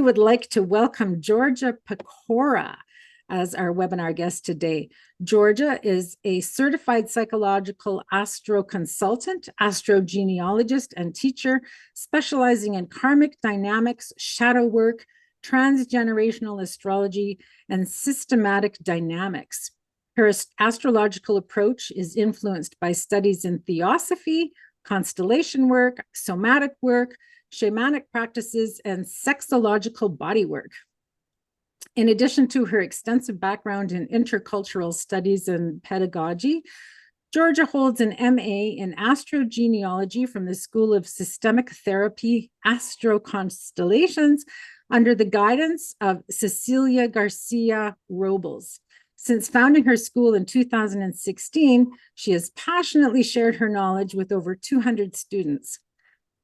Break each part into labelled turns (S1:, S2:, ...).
S1: would like to welcome Giorgia Pecora as our webinar guest today. Giorgia is a certified psychological astro consultant, astrogenealogist, and teacher specializing in karmic dynamics, shadow work, transgenerational astrology, and systematic dynamics. Her astrological approach is influenced by studies in theosophy, constellation work, somatic work, shamanic practices, and sexological bodywork. In addition to her extensive background in intercultural studies and pedagogy, Giorgia holds an MA in astrogenealogy from the School of Systemic Therapy, Astro Constellations, under the guidance of Cecilia Garcia Robles. Since founding her school in 2016, she has passionately shared her knowledge with over 200 students.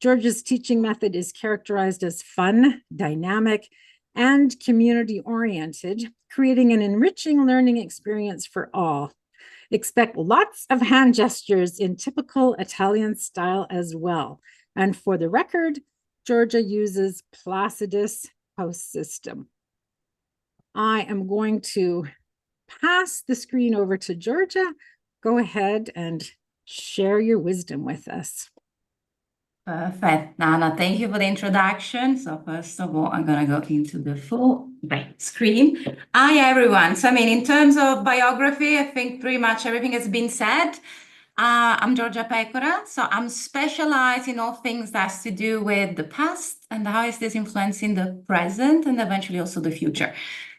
S1: Giorgia's teaching method is characterized as fun, dynamic, and community-oriented, creating an enriching learning experience for all. Expect lots of hand gestures in typical Italian style as well. And for the record, Giorgia uses Placidus house system. I am going to pass the screen over to Giorgia. Go ahead and share your wisdom with us.
S2: Perfect, Nana. Thank you for the introduction. So first of all, I'm going to go into the full screen. Hi, everyone. So, in terms of biography, I think pretty much everything has been said. I'm Giorgia Pecora. So I'm specialized in all things that has to do with the past and how is this influencing the present and eventually also the future.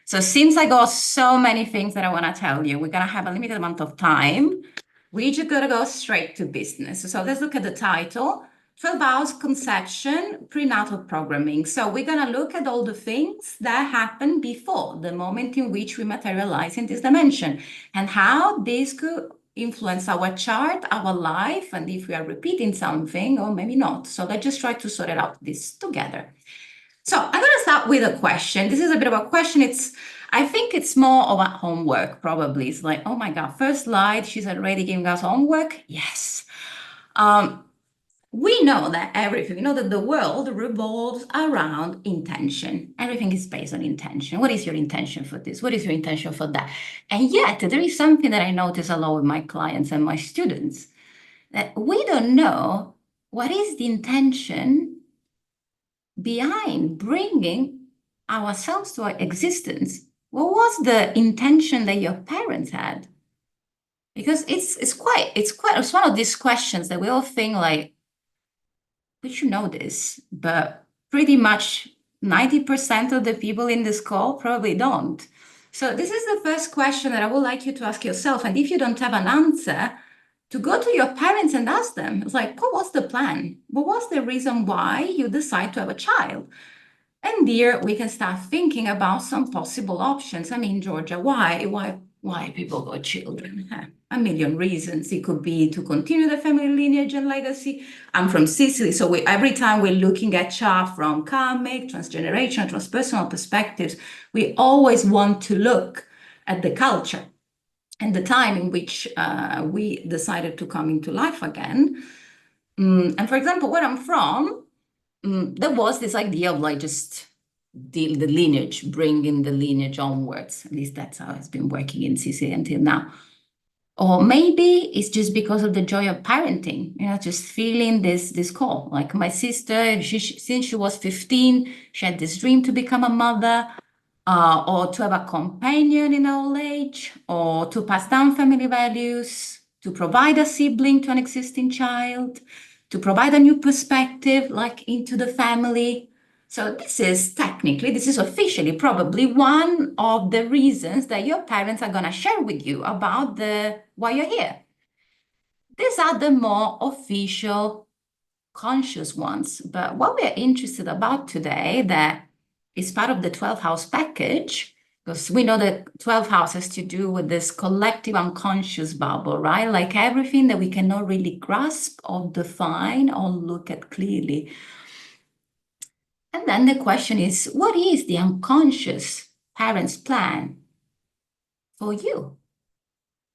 S2: So since I got so many things that I want to tell you, we're going to have a limited amount of time. We just got to go straight to business. So let's look at the title. 12 hours conception, prenatal programming. So we're going to look at all the things that happen before the moment in which we materialize in this dimension and how this could influence our chart, our life, and if we are repeating something or maybe not. So let's just try to sort it out this together. So I'm going to start with a question. This is a bit of a question. I think it's more of a homework, probably. It's like, oh my God, first slide, she's already giving us homework. Yes. We know that everything, that the world revolves around intention. Everything is based on intention. What is your intention for this? What is your intention for that? And yet there is something that I notice a lot with my clients and my students, that we don't know what is the intention behind bringing ourselves to our existence. What was the intention that your parents had? Because it's one of these questions that we all think like, we should know this, but pretty much 90% of the people in this call probably don't. So this is the first question that I would like you to ask yourself. And if you don't have an answer, to go to your parents and ask them. It's like, what was the plan? What was the reason why you decide to have a child? And there we can start thinking about some possible options. Giorgia, why people got children? A million reasons. It could be to continue the family lineage and legacy. I'm from Sicily, so every time we're looking at chart from karmic, transgenerational, transpersonal perspectives, we always want to look at the culture and the time in which we decided to come into life again. And for example, where I'm from, there was this idea of like just the lineage, bringing the lineage onwards. At least that's how it's been working in Sicily until now. Or maybe it's just because of the joy of parenting, just feeling this call. Like my sister, since she was 15, she had this dream to become a mother, or to have a companion in old age, or to pass down family values, to provide a sibling to an existing child, to provide a new perspective, like into the family. So this is officially probably one of the reasons that your parents are going to share with you about why you're here. These are the more official, conscious ones. But what we're interested about today that is part of the 12 house package, because we know that 12 house has to do with this collective unconscious bubble, right? Like everything that we cannot really grasp or define or look at clearly. And then the question is, what is the unconscious parent's plan for you?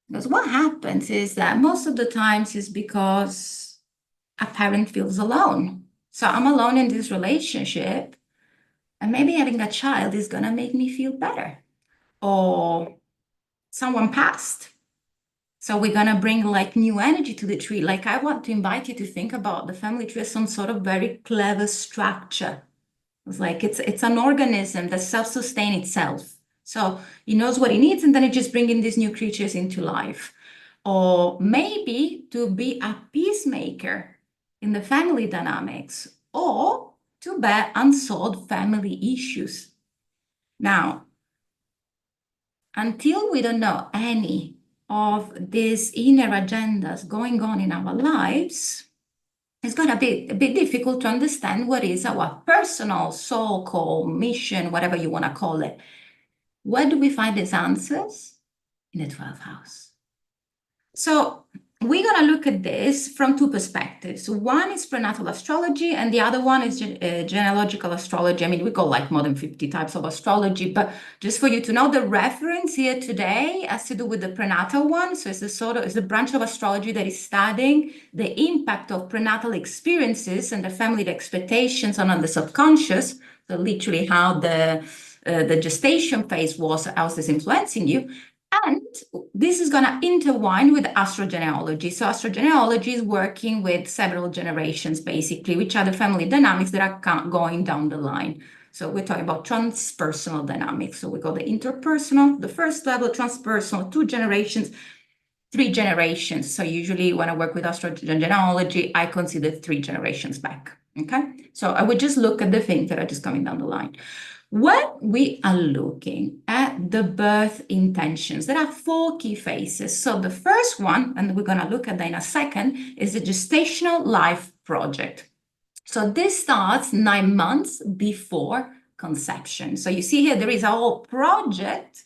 S2: Because what happens is that most of the times is because a parent feels alone. So I'm alone in this relationship. And maybe having a child is going to make me feel better. Or someone passed. So we're going to bring like new energy to the tree. Like I want to invite you to think about the family tree as some sort of very clever structure. It's like it's an organism that self-sustains itself. So it knows what it needs, and then it just brings in these new creatures into life. Or maybe to be a peacemaker in the family dynamics, or to bear unsolved family issues. Now, until we don't know any of these inner agendas going on in our lives, it's going to be a bit difficult to understand what is our personal soul call, mission, whatever you want to call it. Where do we find these answers? In the 12th house. So we're going to look at this from two perspectives. One is prenatal astrology, and the other one is genealogical astrology. I mean, we got like more than 50 types of astrology, but just for you to know, the reference here today has to do with the prenatal one. So it's a branch of astrology that is studying the impact of prenatal experiences and the family expectations on the subconscious. So literally how the gestation phase was, how this influencing you. And this is going to intertwine with astrogenealogy. So astrogenealogy is working with several generations, basically, which are the family dynamics that are going down the line. So we're talking about transpersonal dynamics. So we got the interpersonal, the first level, transpersonal, 2 generations, 3 generations. So usually when I work with astrogenealogy, I consider 3 generations back. Okay. So I would just look at the things that are just coming down the line. When we are looking at the birth intentions, there are 4 key phases. So the first one, and we're going to look at that in a second, is the gestational life project. So this starts 9 months before conception. So you see here, there is a whole project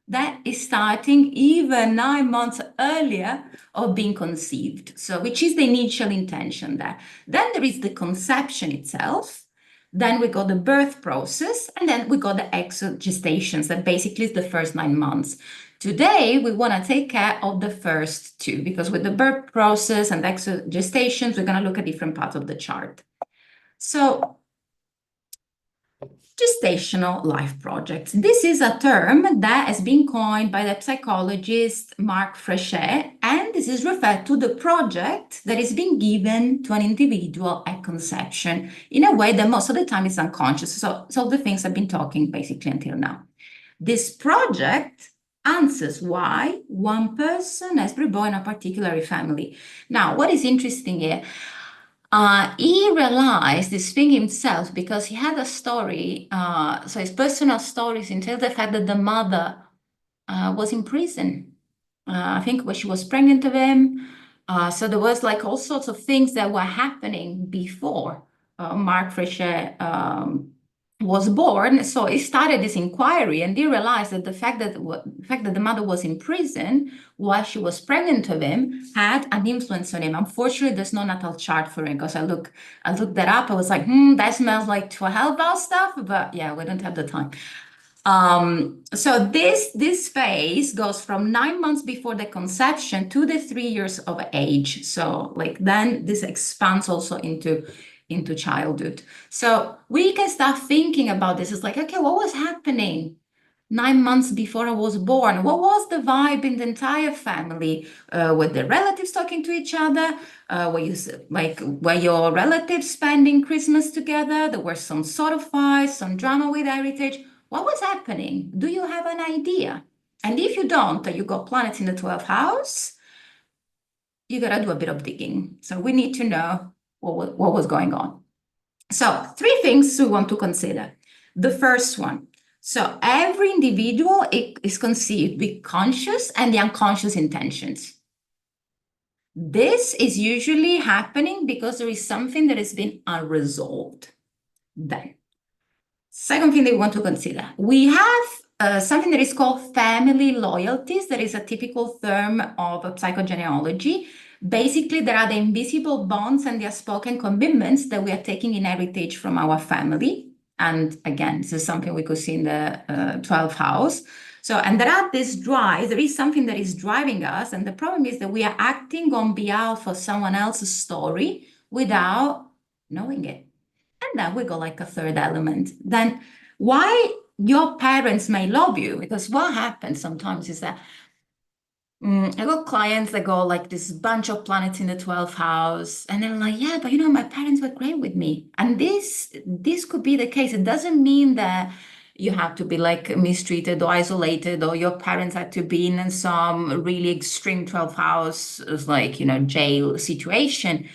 S2: that is starting even 9 months earlier of being conceived. So which is the initial intention there. Then there is the conception itself. Then we got the birth process, and then we got the exogestations, that basically is the first 9 months. Today, we want to take care of the first 2, because with the birth process and exogestations, we're going to look at different parts of the chart. So, gestational life projects. This is a term that has been coined by the psychologist Mark Frechet, and this is referred to the project that is being given to an individual at conception in a way that most of the time is unconscious. So the things I've been talking basically until now. This project answers why one person has been born in a particular family. Now, what is interesting here? He realized this thing himself because he had a story. So his personal stories entail the fact that the mother was in prison. I think when she was pregnant of him. So there was like all sorts of things that were happening before Mark Frechet was born. So he started this inquiry, and he realized that the fact that the mother was in prison while she was pregnant of him had an influence on him. Unfortunately, there's no natal chart for him, because I looked that up. I was like, that smells like 12 house stuff, but yeah, we don't have the time. So this phase goes from 9 months before the conception to the 3 years of age. So like then this expands also into childhood. So we can start thinking about this. It's like, okay, what was happening 9 months before I was born? What was the vibe in the entire family? Were the relatives talking to each other? Were your relatives spending Christmas together? There were some sort of fights, some drama with heritage. What was happening? Do you have an idea? And if you don't, you got planets in the 12th house, you got to do a bit of digging. So we need to know what was going on. So 3 things we want to consider. The first one, so every individual is conceived with conscious and the unconscious intentions. This is usually happening because there is something that has been unresolved. Then, second thing that we want to consider, we have something that is called family loyalties. That is a typical term of psychogenealogy. Basically, there are the invisible bonds and the unspoken commitments that we are taking in heritage from our family. And again, this is something we could see in the 12th house. So, and there are this drive, there is something that is driving us. And the problem is that we are acting on behalf of someone else's story without knowing it. And then we go like a third element. Then Why your parents may love you, because what happens sometimes is that I got clients that go like this bunch of planets in the 12th house, and they're like, yeah, but my parents were great with me. And this could be the case. It doesn't mean that you have to be like mistreated or isolated, or your parents had to be in some really extreme 12th house, like, jail situation.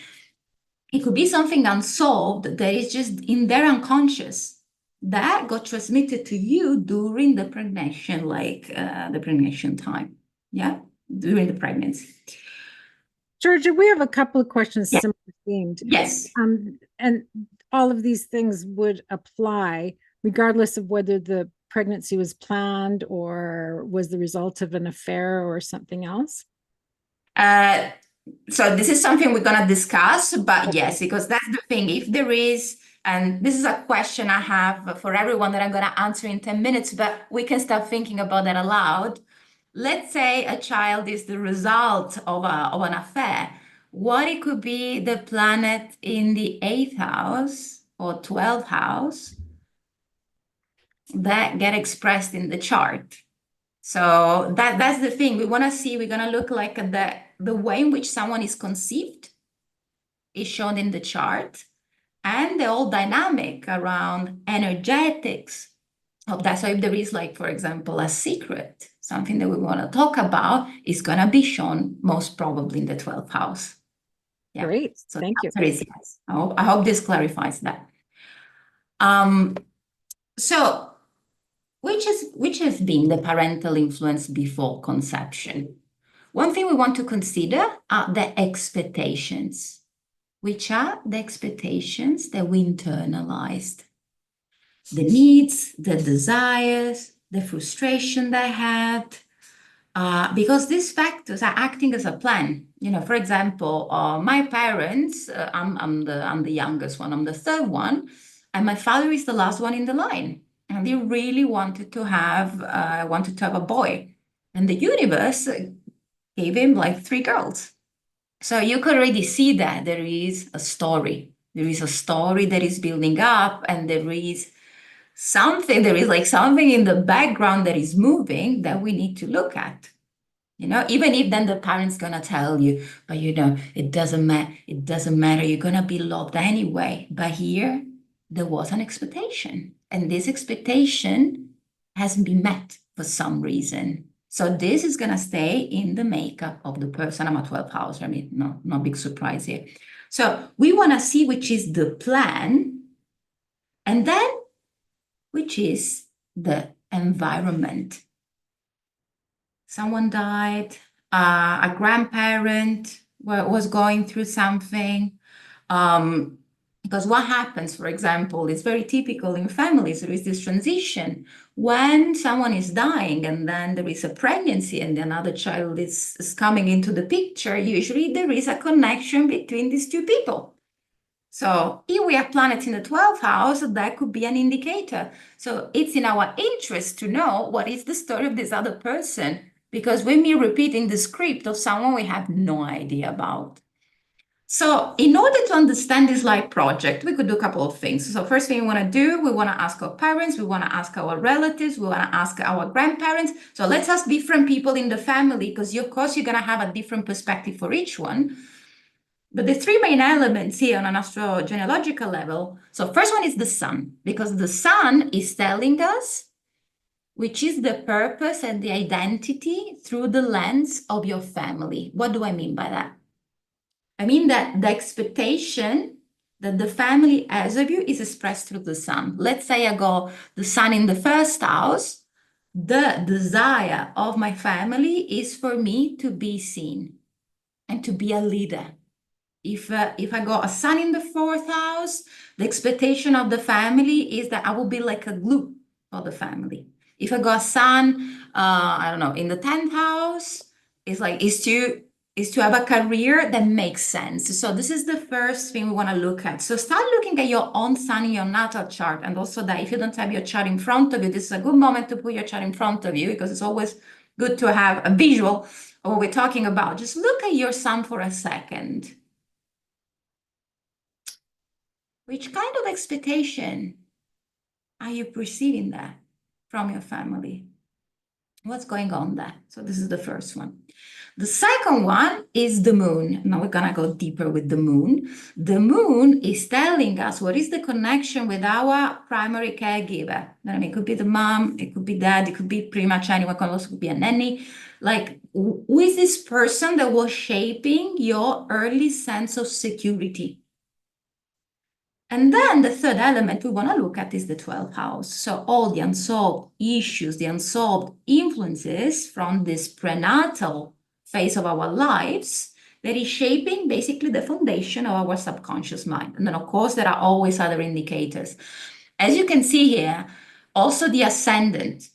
S2: It could be something unsolved that is just in their unconscious that got transmitted to you during the pregnancy, like the pregnancy time. Yeah, during the pregnancy.
S1: Georgia, we have a couple of questions
S2: Yeah.
S1: similar themed.
S2: Yes.
S1: And all of these things would apply regardless of whether the pregnancy was planned or was the result of an affair or something else.
S2: So this is something we're going to discuss, but
S1: Okay.
S2: yes, because that's the thing. If there is, and this is a question I have for everyone that I'm going to answer in 10 minutes, but we can start thinking about that aloud. Let's say a child is the result of an affair. What it could be the planet in the 8th house or 12th house that get expressed in the chart. So that's the thing. We want to see, we're going to look like at the way in which someone is conceived is shown in the chart, and the whole dynamic around energetics of that. So if there is, like, for example, a secret, something that we want to talk about, is going to be shown most probably in the 12th house. Yeah.
S1: Great.
S2: So
S1: Thank you.
S2: the answer is yes. I hope this clarifies that. So which has been the parental influence before conception? One thing we want to consider are the expectations. Which are the expectations that we internalized? The needs, the desires, the frustration they had, because these factors are acting as a plan. For example, my parents, I'm the youngest one, I'm the third one, and my father is the last one in the line. And he really wanted to have a boy. And the universe gave him like 3 girls. So you could already see that there is a story. There is a story that is building up, and there is like something in the background that is moving that we need to look at. Even if then the parent's gonna tell you, but it doesn't matter, you're gonna be loved anyway. But here, there was an expectation, and this expectation hasn't been met for some reason. So this is gonna stay in the makeup of the person. I'm a 12th house. I mean, no big surprise here. So we wanna see which is the plan, and then which is the environment. Someone died, a grandparent was going through something. Because what happens, for example, is very typical in families. There is this transition when someone is dying, and then there is a pregnancy, and another child is coming into the picture. Usually there is a connection between these two people. So if we have planets in the 12th house, that could be an indicator. So it's in our interest to know what is the story of this other person, because when we're repeating the script of someone we have no idea about. So in order to understand this life project, we could do a couple of things. So first thing we want to do, we want to ask our parents, we want to ask our relatives, we want to ask our grandparents. So let's ask different people in the family, because of course you're going to have a different perspective for each one. But the 3 main elements here on an astrogenealogical level. So first one is the sun, because the sun is telling us which is the purpose and the identity through the lens of your family. What do I mean by that? I mean that the expectation that the family has of you is expressed through the sun. Let's say I go the sun in the 1st house. The desire of my family is for me to be seen and to be a leader. If I got a sun in the 4th house, the expectation of the family is that I will be like a glue for the family. If I got a sun, I don't know, in the 10th house, it's like is to have a career that makes sense. So this is the first thing we want to look at. So start looking at your own sun in your natal chart, and also that if you don't have your chart in front of you, this is a good moment to put your chart in front of you, because it's always good to have a visual of what we're talking about. Just look at your sun for a second. Which kind of expectation are you perceiving that from your family? What's going on there? So this is the first one. The second one is the moon. Now we're going to go deeper with the moon. The moon is telling us what is the connection with our primary caregiver. I mean, it could be the mom, it could be dad, it could be pretty much anyone, it could also be a nanny. Like, who is this person that was shaping your early sense of security? And then the third element we want to look at is the 12th house. So all the unsolved issues, the unsolved influences from this prenatal phase of our lives that is shaping basically the foundation of our subconscious mind. And then, of course, there are always other indicators. As you can see here, also the ascendant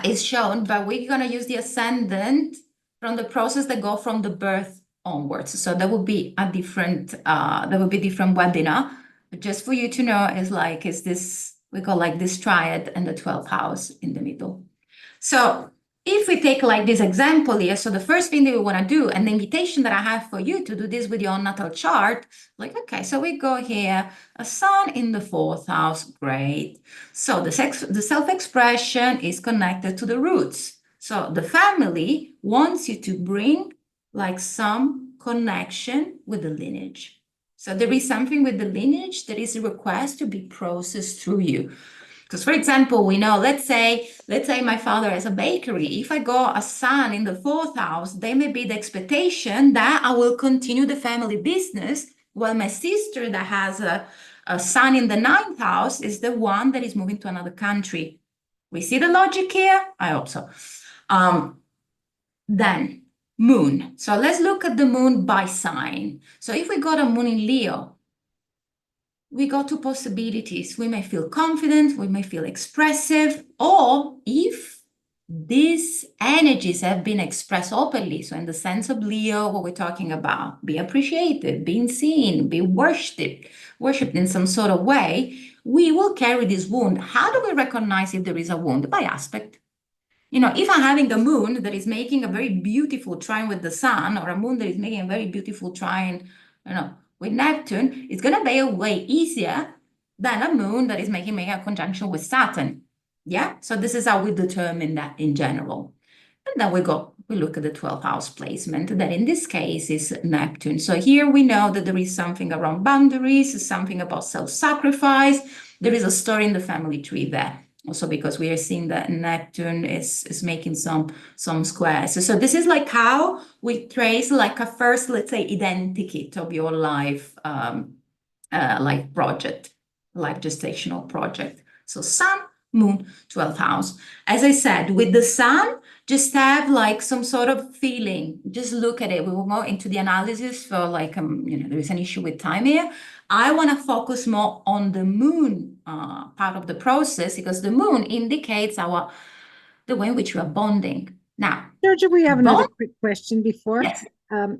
S2: is shown, but we're going to use the ascendant from the process that go from the birth onwards. So that would be a different webinar. But just for you to know, is this, we call like this triad and the 12th house in the middle. So if we take like this example here, so the first thing that we want to do, and the invitation that I have for you to do this with your natal chart, like, okay, so we go here, a sun in the 4th house, great. So the self-expression is connected to the roots. So the family wants you to bring like some connection with the lineage. So there is something with the lineage that is a request to be processed through you. Because, for example, we know, let's say my father has a bakery. If I go a son in the 4th house, there may be the expectation that I will continue the family business, while my sister that has a son in the 9th house is the one that is moving to another country. We see the logic here? I hope so. Then moon. So let's look at the moon by sign. So if we got a moon in Leo, we go to possibilities. We may feel confident, we may feel expressive, or if these energies have been expressed openly, so in the sense of Leo, what we're talking about, be appreciated, being seen, be worshipped in some sort of way, we will carry this wound. How do we recognize if there is a wound? By aspect. You know, if I'm having a moon that is making a very beautiful trine with the sun, or a moon that is making a very beautiful trine, with Neptune, it's going to be way easier than a moon that is making a conjunction with Saturn. Yeah, so this is how we determine that in general. And then we look at the 12th house placement, that in this case is Neptune. So here we know that there is something around boundaries, something about self-sacrifice. There is a story in the family tree there. Also because we are seeing that Neptune is making some squares. So this is like how we trace like a first, let's say, identikit of your life project, life gestational project. So sun, moon, 12th house. As I said, with the sun, just have like some sort of feeling. Just look at it. We will go into the analysis for like, there is an issue with time here. I want to focus more on the moon part of the process, because the moon indicates the way in which we are bonding. Now,
S1: Georgia, we have another quick question before.
S2: Yes.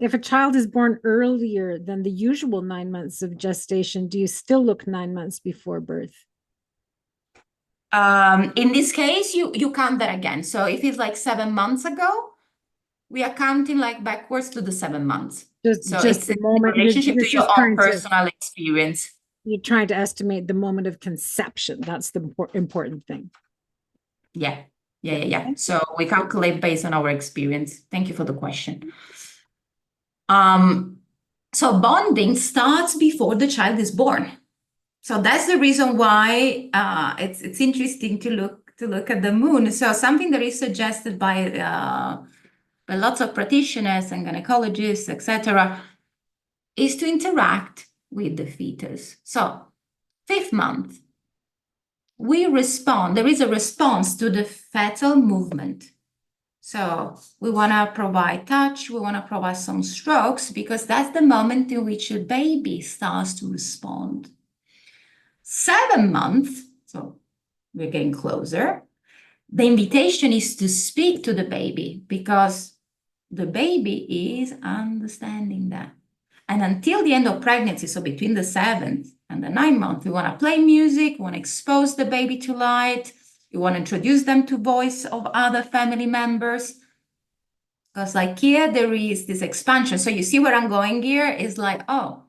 S1: If a child is born earlier than the usual 9 months of gestation, do you still look 9 months before birth?
S2: In this case, you count that again. So if it's like 7 months ago, we are counting like backwards to the 7 months. So it's
S1: the moment
S2: in relationship to your own personal experience.
S1: You're trying to estimate the moment of conception. That's the important thing.
S2: Yeah. So we calculate based on our experience. Thank you for the question. So bonding starts before the child is born. So that's the reason why it's interesting to look at the moon. So something that is suggested by lots of practitioners and gynecologists, etc., is to interact with the fetus. So 5th month, there is a response to the fetal movement. So we want to provide touch, we want to provide some strokes, because that's the moment in which the baby starts to respond. 7 months, so we're getting closer. The invitation is to speak to the baby, because the baby is understanding that. And until the end of pregnancy, so between the 7th and the 9th month, we want to play music, we want to expose the baby to light, we want to introduce them to voice of other family members. Because like here, there is this expansion. So you see where I'm going here is like, oh,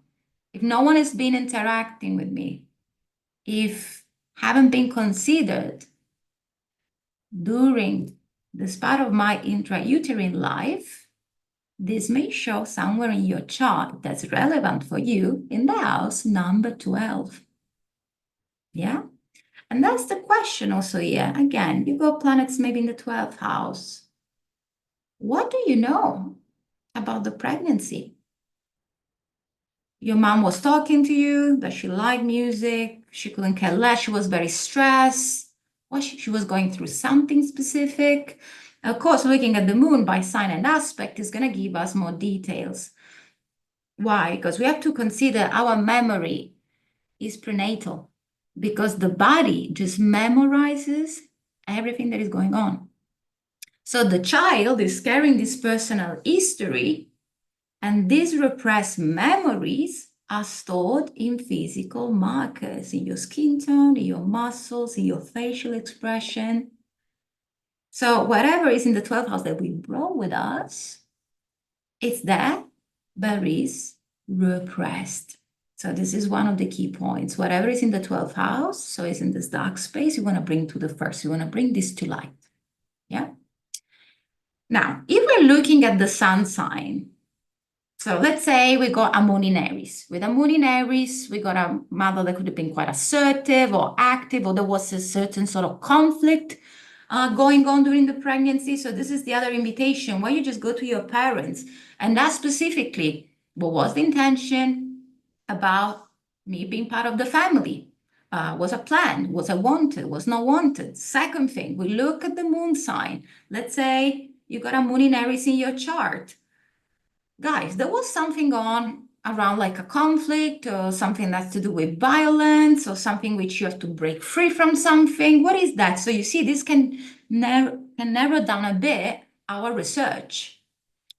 S2: if no one has been interacting with me, if haven't been considered during this part of my intrauterine life, this may show somewhere in your chart that's relevant for you in the house number 12. Yeah? And that's the question also here. Again, you got planets maybe in the 12th house. What do you know about the pregnancy? Your mom was talking to you, that she liked music, she couldn't care less, she was very stressed, she was going through something specific. Of course, looking at the moon by sign and aspect is going to give us more details. Why? Because we have to consider our memory is prenatal, because the body just memorizes everything that is going on. So the child is carrying this personal history, and these repressed memories are stored in physical markers, in your skin tone, in your muscles, in your facial expression. So whatever is in the 12th house that we brought with us, it's there, but is repressed. So this is one of the key points. Whatever is in the 12th house, so it's in this dark space, you want to bring to the first. You want to bring this to light. Yeah? Now, if we're looking at the sun sign, so let's say we got a moon in Aries. With a moon in Aries, we got a mother that could have been quite assertive or active, or there was a certain sort of conflict going on during the pregnancy. So this is the other invitation where you just go to your parents and ask specifically, what was the intention about me being part of the family? Was a plan? Was I wanted? Was not wanted? Second thing, we look at the moon sign. Let's say you got a moon in Aries in your chart. Guys, there was something on around like a conflict or something that's to do with violence or something which you have to break free from something. What is that? So you see, this can narrow down a bit our research.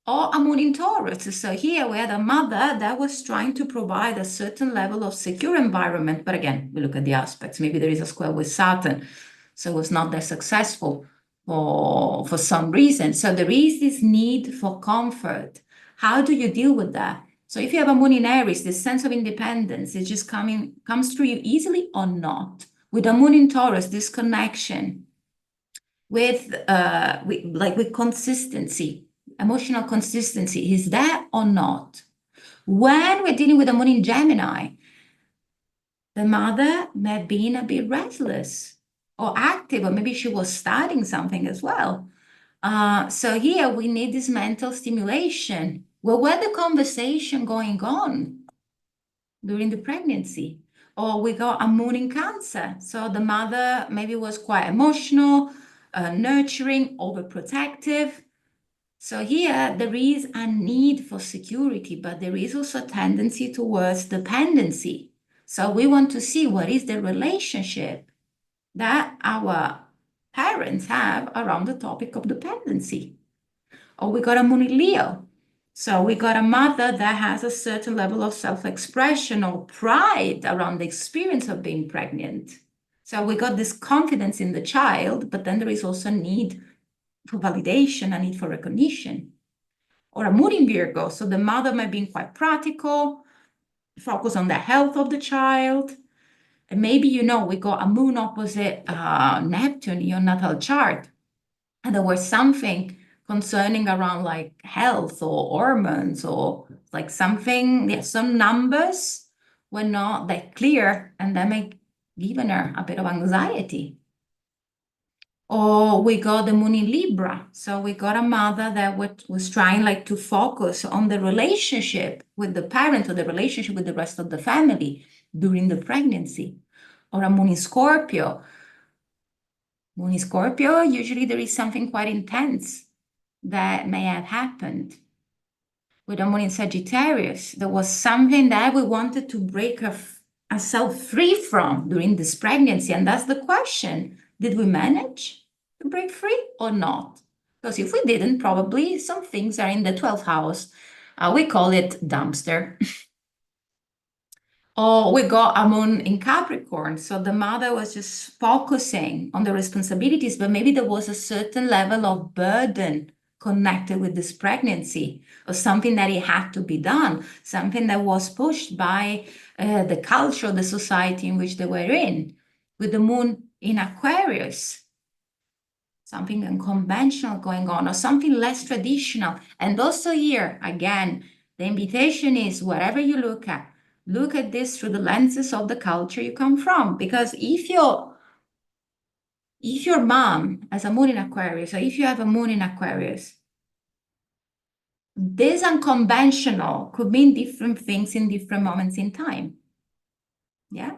S2: Or a moon in Taurus. So here we had a mother that was trying to provide a certain level of secure environment. But again, we look at the aspects. Maybe there is a square with Saturn, so it was not that successful for some reason. So there is this need for comfort. How do you deal with that? So if you have a moon in Aries, this sense of independence is just comes through you easily or not. With a moon in Taurus, this connection with consistency, emotional consistency, is there or not? When we're dealing with a moon in Gemini, the mother may have been a bit restless or active, or maybe she was studying something as well. So here we need this mental stimulation. Well, where the conversation going on during the pregnancy? Or we got a moon in Cancer. So the mother maybe was quite emotional, nurturing, overprotective. So here there is a need for security, but there is also a tendency towards dependency. So we want to see what is the relationship that our parents have around the topic of dependency. Or we got a moon in Leo. So we got a mother that has a certain level of self-expression or pride around the experience of being pregnant. So we got this confidence in the child, but then there is also a need for validation, a need for recognition. Or a moon in Virgo. So the mother might be quite practical, focus on the health of the child. And maybe, we got a moon opposite Neptune in your natal chart. And there was something concerning around like health or hormones or like something, some numbers were not that clear, and that may given her a bit of anxiety. Or we got the moon in Libra. So we got a mother that was trying like to focus on the relationship with the parent or the relationship with the rest of the family during the pregnancy. Or a moon in Scorpio. Moon in Scorpio, usually there is something quite intense that may have happened. With a moon in Sagittarius, there was something that we wanted to break ourselves free from during this pregnancy. And that's the question. Did we manage to break free or not? Because if we didn't, probably some things are in the 12th house. We call it dumpster. Or we got a moon in Capricorn. So the mother was just focusing on the responsibilities, but maybe there was a certain level of burden connected with this pregnancy, or something that it had to be done, something that was pushed by the culture, the society in which they were in. with the moon in Aquarius, something unconventional going on, or something less traditional. And also here, again, the invitation is wherever you look at this through the lenses of the culture you come from. Because if your mom has a moon in Aquarius, or if you have a moon in Aquarius, this unconventional could mean different things in different moments in time. Yeah.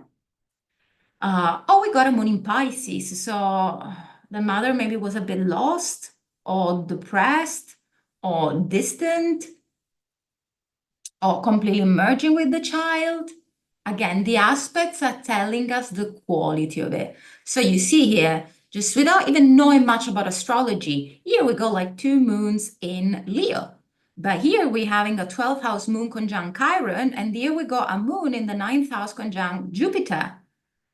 S2: We got a moon in Pisces, so the mother maybe was a bit lost or depressed or distant or completely merging with the child. Again, the aspects are telling us the quality of it. So you see here, just without even knowing much about astrology, here we go like 2 moons in Leo. But here we're having a 12th house moon conjunct Chiron, and here we got a moon in the 9th house conjunct Jupiter.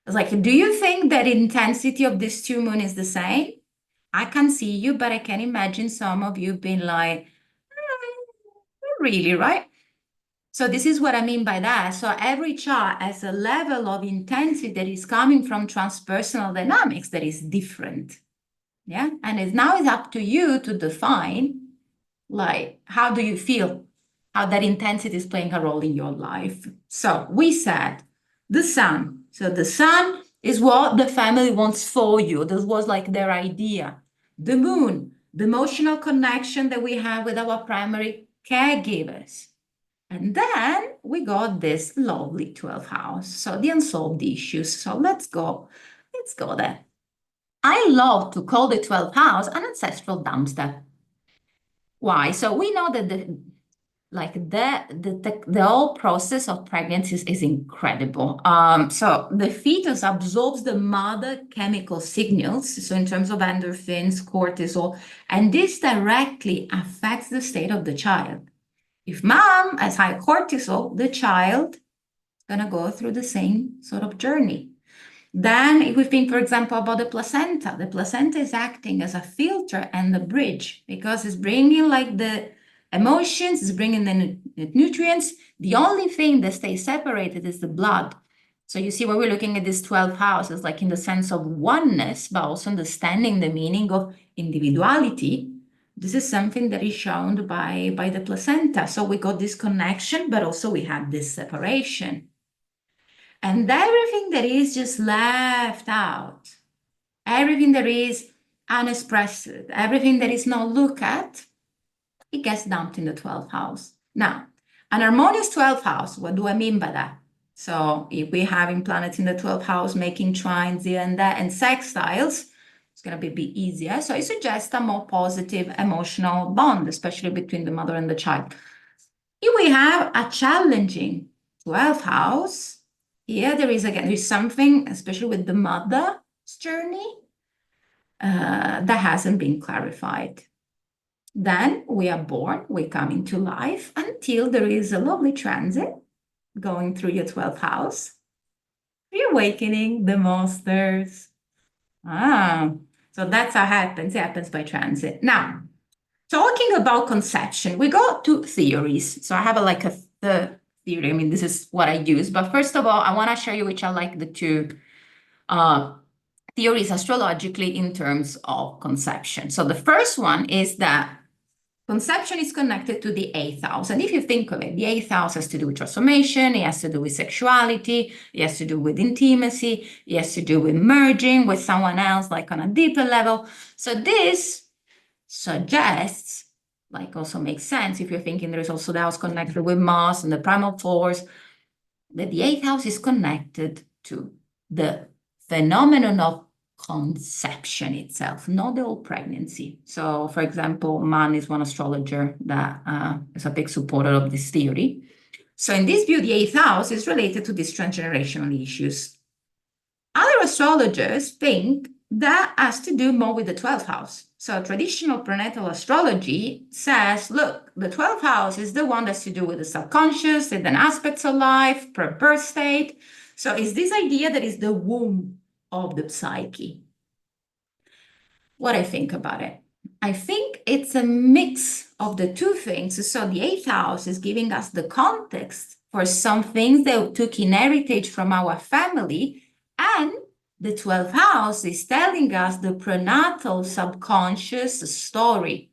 S2: It's like, do you think that intensity of this 2 moon is the same? I can't see you, but I can imagine some of you being like, really, right? So this is what I mean by that. So every chart has a level of intensity that is coming from transpersonal dynamics that is different. Yeah. And now it's up to you to define, like, how do you feel? How that intensity is playing a role in your life. So we said the sun. So the sun is what the family wants for you. This was like their idea. The moon, the emotional connection that we have with our primary caregivers. And then we got this lovely 12th house. So the unsolved issues. So let's go there. I love to call the 12th house an ancestral dumpster. Why? So we know that the whole process of pregnancy is incredible. So the fetus absorbs the mother chemical signals, so in terms of endorphins, cortisol, and this directly affects the state of the child. If mom has high cortisol, the child is gonna go through the same sort of journey. Then if we think, for example, about the placenta is acting as a filter and the bridge because it's bringing like the emotions, it's bringing the nutrients. The only thing that stays separated is the blood. So you see, when we're looking at this 12th house, it's like in the sense of oneness, but also understanding the meaning of individuality. This is something that is shown by the placenta. So we got this connection, but also we have this separation. And everything that is just left out, everything that is unexpressed, everything that is not looked at, it gets dumped in the 12th house. Now, an harmonious 12th house, what do I mean by that? So if we're having planets in the 12th house making trines here and there and sextiles, it's going to be a bit easier. So I suggest a more positive emotional bond, especially between the mother and the child. If we have a challenging 12th house, here there's something, especially with the mother's journey, that hasn't been clarified. Then we are born, we come into life until there is a lovely transit going through your 12th house, reawakening the monsters. So that's how it happens. It happens by transit. Now, talking about conception, we got 2 theories. So I have the theory. I mean, this is what I use. But first of all, I want to show you which are like the 2 theories astrologically in terms of conception. So the first one is that conception is connected to the 8th house. And if you think of it, the 8th house has to do with transformation, it has to do with sexuality, it has to do with intimacy, it has to do with merging with someone else, like on a deeper level. So this suggests, like also makes sense if you're thinking there is also the house connected with Mars and the primal force, that the 8th house is connected to the phenomenon of conception itself, not the whole pregnancy. So, for example, Man is one astrologer that is a big supporter of this theory. So in this view, the 8th house is related to these transgenerational issues. Other astrologers think that has to do more with the 12th house. So traditional prenatal astrology says, look, the 12th house is the one that's to do with the subconscious, hidden aspects of life, pre-birth state. So it's this idea that is the womb of the psyche. What I think about it? I think it's a mix of the 2 things. So the 8th house is giving us the context for some things that took in heritage from our family, and the 12th house is telling us the prenatal subconscious story.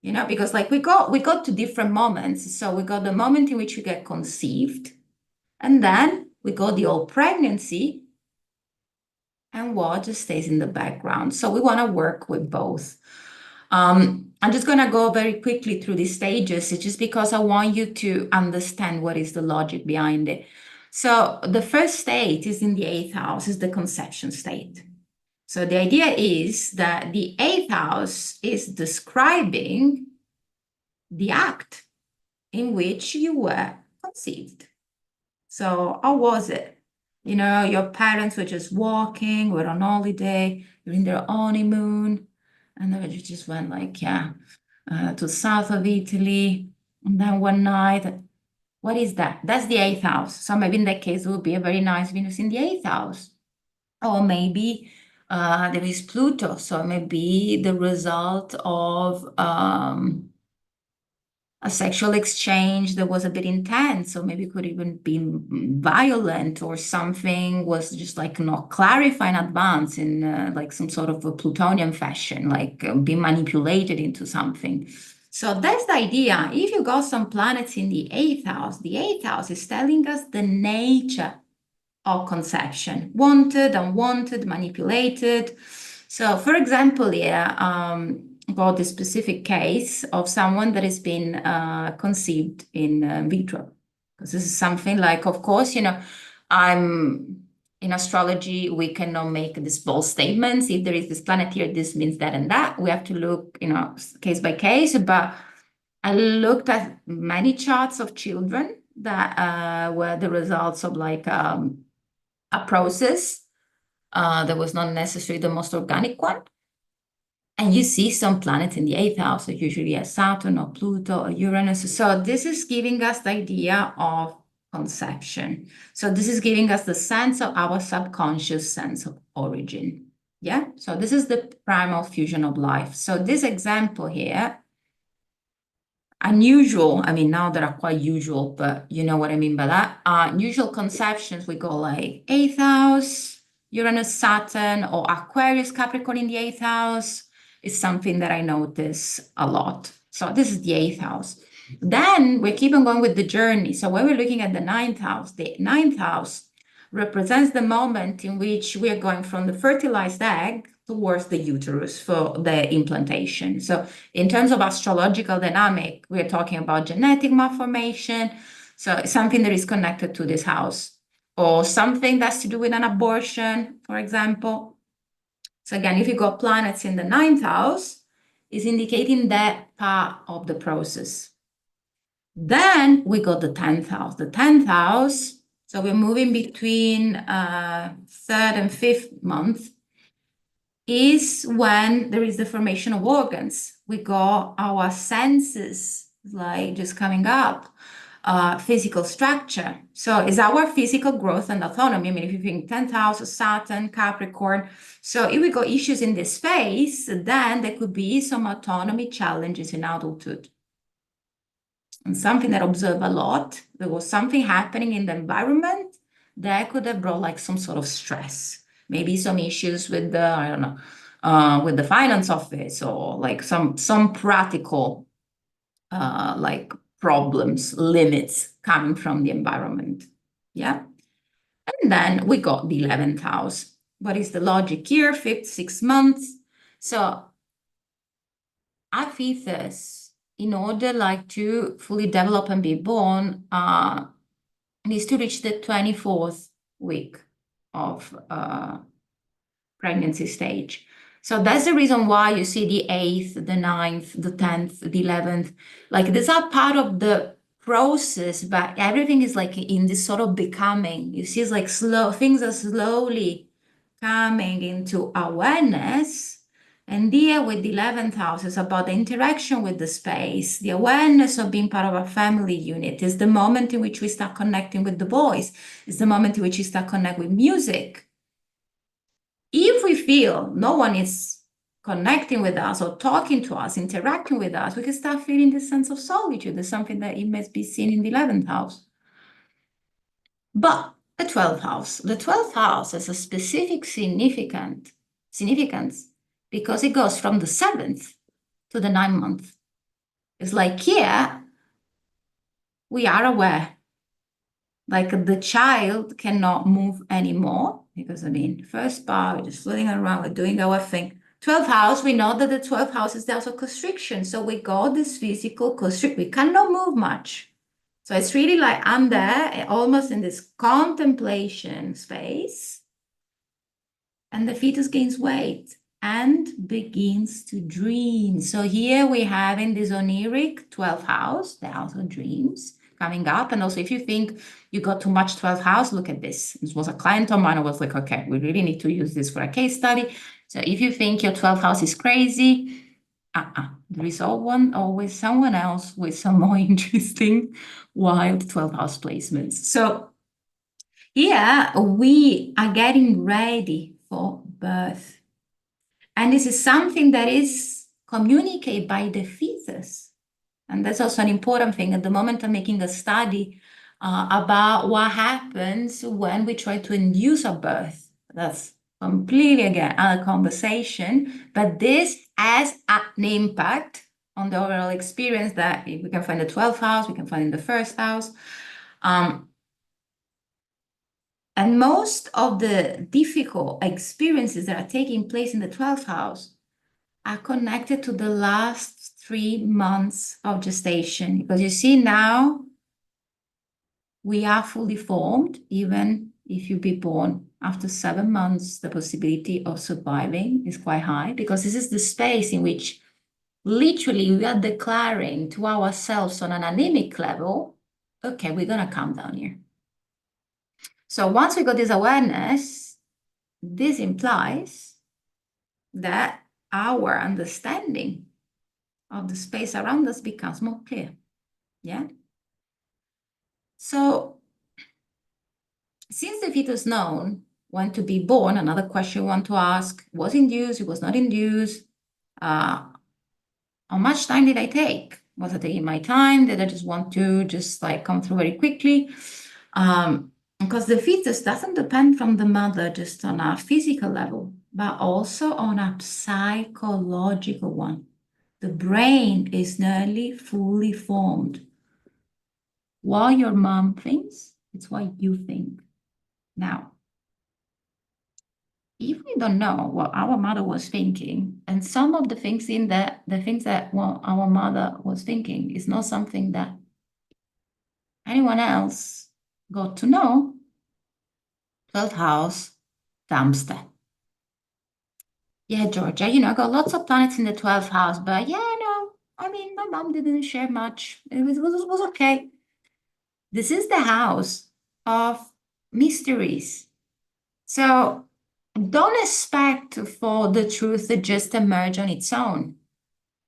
S2: Because like we got to different moments. So we got the moment in which we get conceived, and then we got the old pregnancy, and what just stays in the background. So we want to work with both. I'm just going to go very quickly through these stages, just because I want you to understand what is the logic behind it. So the first state is in the 8th house, is the conception state. So the idea is that the 8th house is describing the act in which you were conceived. So how was it? Your parents were just walking, were on holiday, you're in their honeymoon, and then you just went to the south of Italy. And then one night, what is that? That's the 8th house. So maybe in that case, it would be a very nice Venus in the 8th house. Or maybe there is Pluto. So maybe the result of a sexual exchange that was a bit intense, or maybe could even be violent, or something was just like not clarified in advance in like some sort of a Plutonian fashion, like being manipulated into something. So that's the idea. If you got some planets in the 8th house is telling us the nature of conception: wanted, unwanted, manipulated. So, for example, here, about the specific case of someone that has been conceived in vitro. Because this is something like, of course, I'm in astrology, we cannot make these bold statements. If there is this planet here, this means that and that. We have to look, case by case. But I looked at many charts of children that were the results of like a process that was not necessarily the most organic one. And you see some planets in the 8th house, so usually a Saturn or Pluto or Uranus. So this is giving us the idea of conception. So this is giving us the sense of our subconscious sense of origin. Yeah, so this is the primal fusion of life. So this example here, unusual, I mean, now they are quite usual, but you know what I mean by that. Usual conceptions, we go like 8th house, Uranus, Saturn, or Aquarius, Capricorn in the 8th house. Is something that I notice a lot. So this is the 8th house. Then we keep on going with the journey. So when we're looking at the 9th house, the 9th house represents the moment in which we are going from the fertilized egg towards the uterus for the implantation. So in terms of astrological dynamic, we're talking about genetic malformation. So it's something that is connected to this house, or something that's to do with an abortion, for example. So again, if you got planets in the 9th house, is indicating that part of the process. Then we got the 10th house. The 10th house, so we're moving between 3rd and 5th month, is when there is the formation of organs. We got our senses like just coming up. Physical structure. So it's our physical growth and autonomy. I mean, if you think 10th house, Saturn, Capricorn. So if we got issues in this space, then there could be some autonomy challenges in adulthood. And something that I observe a lot, there was something happening in the environment that could have brought like some sort of stress. Maybe some issues with the, I don't know, with the finance office, or like some practical like problems, limits coming from the environment. Yeah. And then we got the 11th house. What is the logic here? 5th, 6 months. So our fetus, in order like to fully develop and be born, needs to reach the 24th week of pregnancy stage. So that's the reason why you see the 8th, the 9th, the 10th, the 11th. Like these are part of the process, but everything is like in this sort of becoming. You see, it's like slow, things are slowly coming into awareness. And here with the 11th house is about the interaction with the space, the awareness of being part of a family unit. Is the moment in which we start connecting with the voice. It's the moment in which we start connecting with music. If we feel no one is connecting with us or talking to us, interacting with us, we can start feeling this sense of solitude. There's something that it must be seen in the 11th house. But The 12th house. The 12th house has a specific significance because it goes from the 7th to the 9th month. It's like here, we are aware. Like the child cannot move anymore because, I mean, first part, we're just floating around, we're doing our thing. 12th house, we know that the 12th house is the house of constriction. So we got this physical constriction. We cannot move much. So it's really like I'm there, almost in this contemplation space, and the fetus gains weight and begins to dream. So here we have in this oniric 12th house, the house of dreams, coming up. And also, if you think you got too much 12th house, look at this. This was a client of mine. I was like, okay, we really need to use this for a case study. So if you think your 12th house is crazy, there is always someone else with some more interesting wild 12th house placements. So here we are getting ready for birth. And this is something that is communicated by the fetus. And that's also an important thing. At the moment, I'm making a study about what happens when we try to induce a birth. That's completely, again, a conversation. But this has an impact on the overall experience that we can find in the 12th house, we can find in the first house. And most of the difficult experiences that are taking place in the 12th house are connected to the last 3 months of gestation. Because you see now, we are fully formed, even if you be born after 7 months, the possibility of surviving is quite high, because this is the space in which literally we are declaring to ourselves on an anemic level, okay, we're going to come down here. So once we got this awareness, this implies that our understanding of the space around us becomes more clear. Yeah. So since the fetus known when to be born, another question we want to ask, was induced, it was not induced, how much time did I take? Was I taking my time? Did I just want to like come through very quickly? Because the fetus doesn't depend from the mother just on a physical level, but also on a psychological one. The brain is nearly fully formed. What your mom thinks, it's what you think. Now, if we don't know what our mother was thinking, and some of the things that our mother was thinking is not something that anyone else got to know, 12th house, dumpster. Yeah, Georgia, I got lots of planets in the 12th house, but yeah, no, I mean, my mom didn't share much. It was okay. This is the house of mysteries. So don't expect for the truth to just emerge on its own.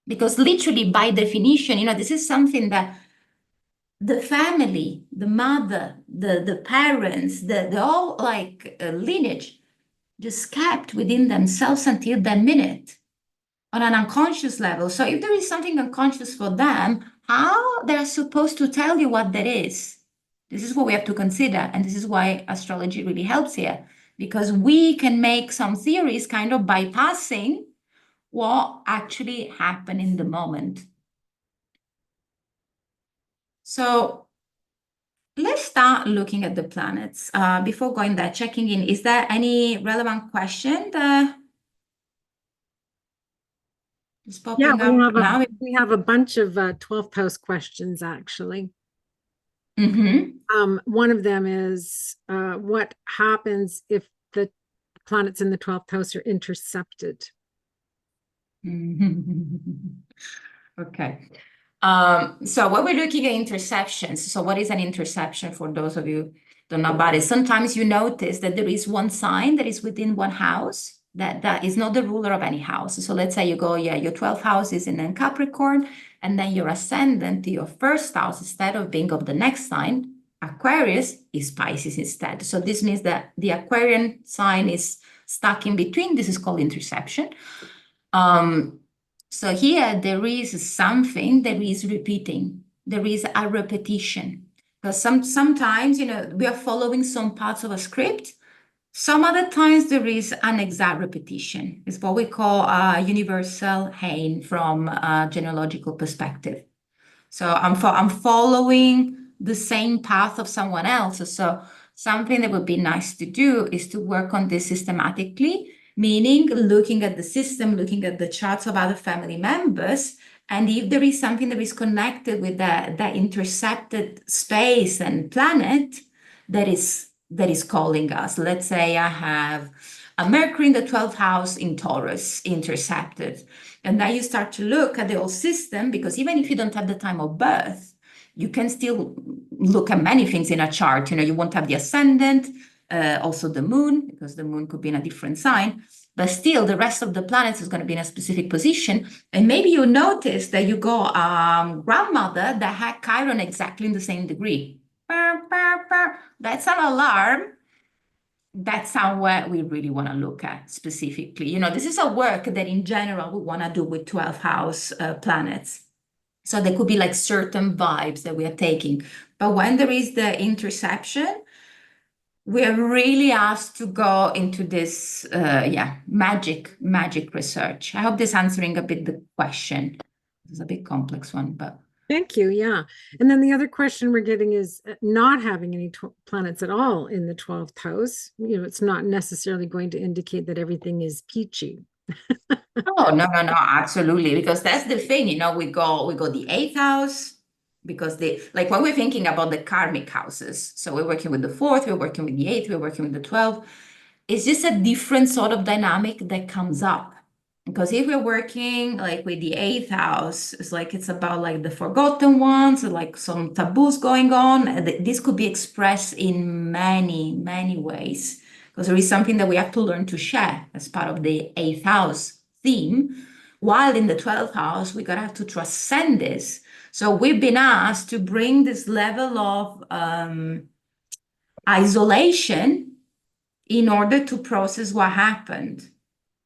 S2: Because literally, by definition, this is something that the family, the mother, the parents, the whole lineage just kept within themselves until that minute on an unconscious level. So if there is something unconscious for them, how they're supposed to tell you what that is? This is what we have to consider. And this is why astrology really helps here, because we can make some theories kind of bypassing what actually happened in the moment. So let's start looking at the planets. Before going there, checking in, is there any relevant question that is popping up now?
S1: We have a bunch of 12th house questions, actually.
S2: Mm-hmm.
S1: One of them is what happens if the planets in the 12th house are intercepted?
S2: Okay. So when we're looking at interceptions, so what is an interception for those of you who don't know about it? Sometimes you notice that there is one sign that is within one house that is not the ruler of any house. So let's say you go, your 12th house is in Capricorn, and then your ascendant, your first house, instead of being of the next sign, Aquarius, is Pisces instead. So this means that the Aquarian sign is stuck in between. This is called interception. So here there is something that is repeating. There is a repetition. Because sometimes, we are following some parts of a script. Some other times there is an exact repetition. It's what we call a universal Hain from a genealogical perspective. So I'm following the same path of someone else. So something that would be nice to do is to work on this systematically, meaning looking at the system, looking at the charts of other family members, and if there is something that is connected with that intercepted space and planet that is calling us. Let's say I have a Mercury in the 12th house in Taurus intercepted. And now you start to look at the whole system, because even if you don't have the time of birth, you can still look at many things in a chart. You won't have the ascendant, also the moon, because the moon could be in a different sign. But still, the rest of the planets is going to be in a specific position. And maybe you notice that you got grandmother that had Chiron exactly in the same degree. That's an alarm. That's somewhere we really want to look at specifically. This is a work that in general we want to do with 12 house planets. So there could be like certain vibes that we are taking. But when there is the interception, we are really asked to go into this, magic research. I hope this answering a bit the question. It's a bit complex one, but.
S1: Thank you. Yeah. And then the other question we're getting is not having any planets at all in the 12th house. It's not necessarily going to indicate that everything is peachy.
S2: Oh, no, absolutely. Because that's the thing, we go the 8th house, because like when we're thinking about the karmic houses, so we're working with the 4th, we're working with the 8th, we're working with the 12th. It's just a different sort of dynamic that comes up. Because if we're working like with the 8th house, it's about like the forgotten ones, like some taboos going on. This could be expressed in many, many ways, because there is something that we have to learn to share as part of the 8th house theme. While in the 12th house, we're going to have to transcend this. So we've been asked to bring this level of isolation in order to process what happened.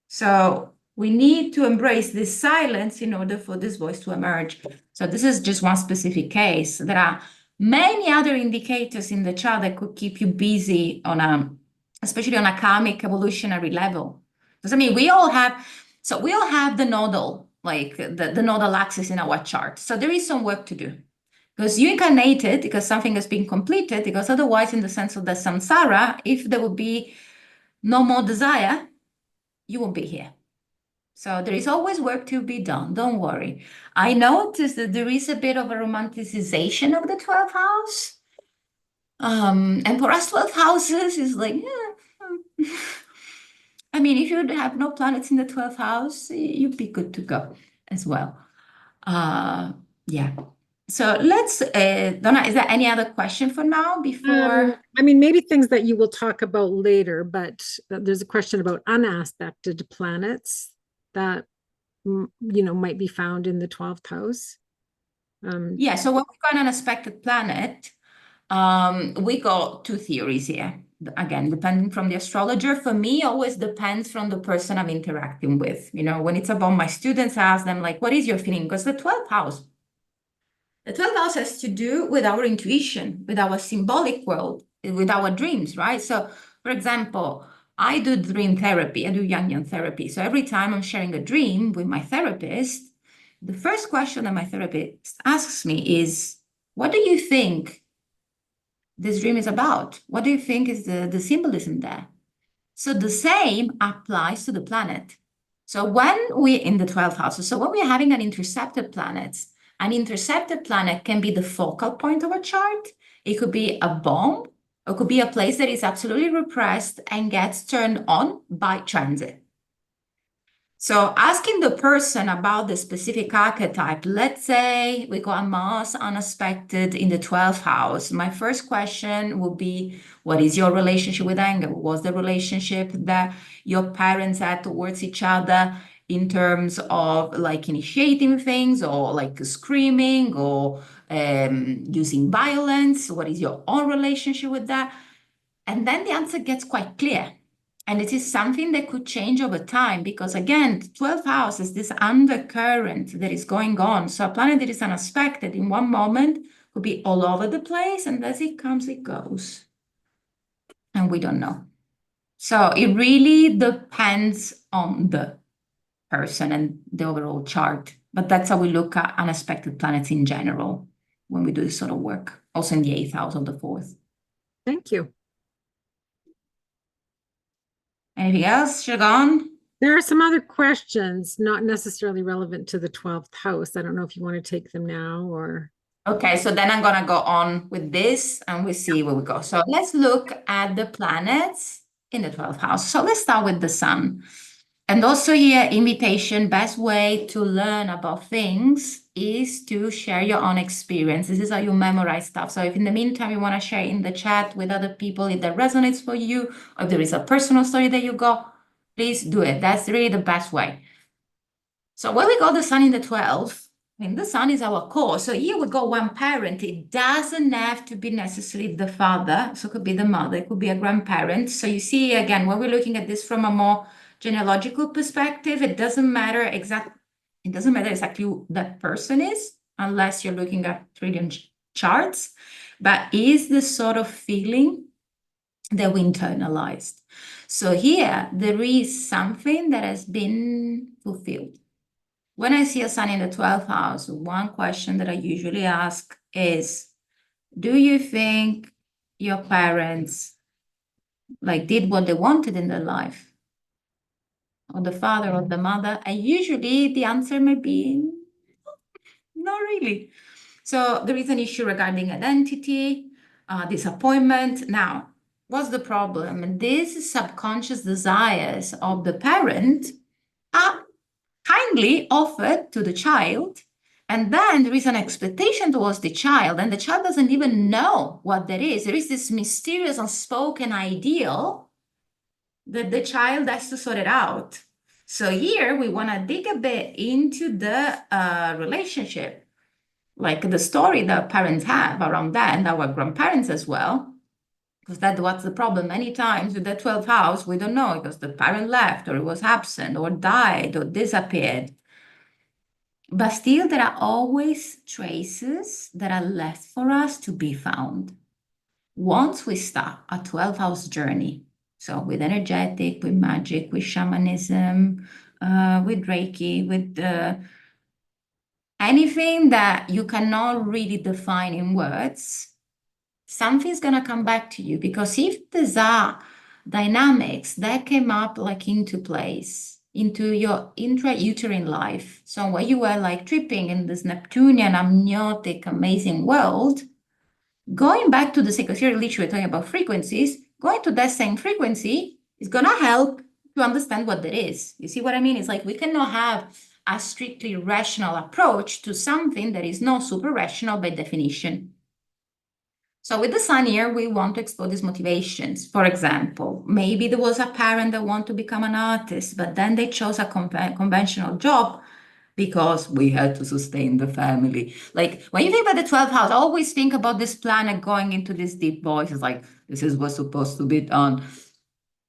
S2: So we need to embrace this silence in order for this voice to emerge. So this is just one specific case. There are many other indicators in the chart that could keep you busy especially on a karmic evolutionary level. Because we all have the nodal, like the nodal axis in our chart. So there is some work to do. Because you incarnated, because something has been completed, because otherwise, in the sense of the samsara, if there would be no more desire, you won't be here. So there is always work to be done. Don't worry. I noticed that there is a bit of a romanticization of the 12th house. And for us, 12 houses is like, if you have no planets in the 12th house, you'd be good to go as well. Yeah. So let's, Donna, is there any other question for now before?
S1: Maybe things that you will talk about later, but there's a question about unaspected planets that, might be found in the 12th house.
S2: Yeah, so when we've got an unexpected planet, we got two theories here. Again, depending from the astrologer. For me, always depends from the person I'm interacting with. When it's about my students, I ask them, like, what is your feeling? Because the 12th house has to do with our intuition, with our symbolic world, with our dreams, right? So, for example, I do dream therapy, I do Jungian therapy. So every time I'm sharing a dream with my therapist, the first question that my therapist asks me is, what do you think this dream is about? What do you think is the symbolism there? So the same applies to the planet. So when we're in the 12th house, so when we're having an intercepted planet can be the focal point of a chart. It could be a bomb, or it could be a place that is absolutely repressed and gets turned on by transit. So asking the person about the specific archetype, let's say we got a Mars unexpected in the 12th house. My first question would be, what is your relationship with anger? What was the relationship that your parents had towards each other in terms of like initiating things, or like screaming, or using violence? What is your own relationship with that? And then the answer gets quite clear. And it is something that could change over time, because again, 12th house is this undercurrent that is going on. So a planet that is unexpected in one moment could be all over the place, and as it comes, it goes. And we don't know. So it really depends on the person and the overall chart. But that's how we look at unaspected planets in general when we do this sort of work, also in the 8th house of the 4th.
S1: Thank you.
S2: Anything else, Shagan?
S1: There are some other questions, not necessarily relevant to the 12th house. I don't know if you want to take them now or.
S2: Okay, so then I'm gonna go on with this and we see where we go. So let's look at the planets in the 12th house. So let's start with the sun. And also here, invitation, best way to learn about things is to share your own experience. This is how you memorize stuff. So if in the meantime you want to share in the chat with other people, if that resonates for you, or if there is a personal story that you got, please do it. That's really the best way. So when we got the sun in the 12th, I mean, the sun is our core. So here we go one parent. It doesn't have to be necessarily the father. So it could be the mother, it could be a grandparent. So you see, again, when we're looking at this from a more genealogical perspective, it doesn't matter exactly who that person is, unless you're looking at trillion charts, but is the sort of feeling that we internalized. So here, there is something that has been fulfilled. When I see a sun in the 12th house, one question that I usually ask is, do you think your parents did what they wanted in their life? Or the father or the mother? And usually the answer may be, not really. So there is an issue regarding identity, disappointment. Now, what's the problem? These subconscious desires of the parent are kindly offered to the child, and then there is an expectation towards the child, and the child doesn't even know what that is. There is this mysterious unspoken ideal that the child has to sort it out. So here we want to dig a bit into the relationship, like the story that parents have around that, and our grandparents as well. Because that's what's the problem. Many times with the 12th house, we don't know because the parent left or it was absent or died or disappeared. But still, there are always traces that are left for us to be found. Once we start a 12th house journey, so with energetic, with magic, with shamanism, with Reiki, with anything that you cannot really define in words, something's going to come back to you. Because if these are dynamics that came up into place, into your intrauterine life, so where you were tripping in this Neptunian, amniotic, amazing world, going back to the sacred theory, literally talking about frequencies, going to that same frequency is going to help to understand what that is. You see what I mean? It's we cannot have a strictly rational approach to something that is not super rational by definition. So with the sun here, we want to explore these motivations. For example, maybe there was a parent that wanted to become an artist, but then they chose a conventional job because we had to sustain the family. When you think about the 12th house, always think about this planet going into this deep voice. It's this is what's supposed to be done.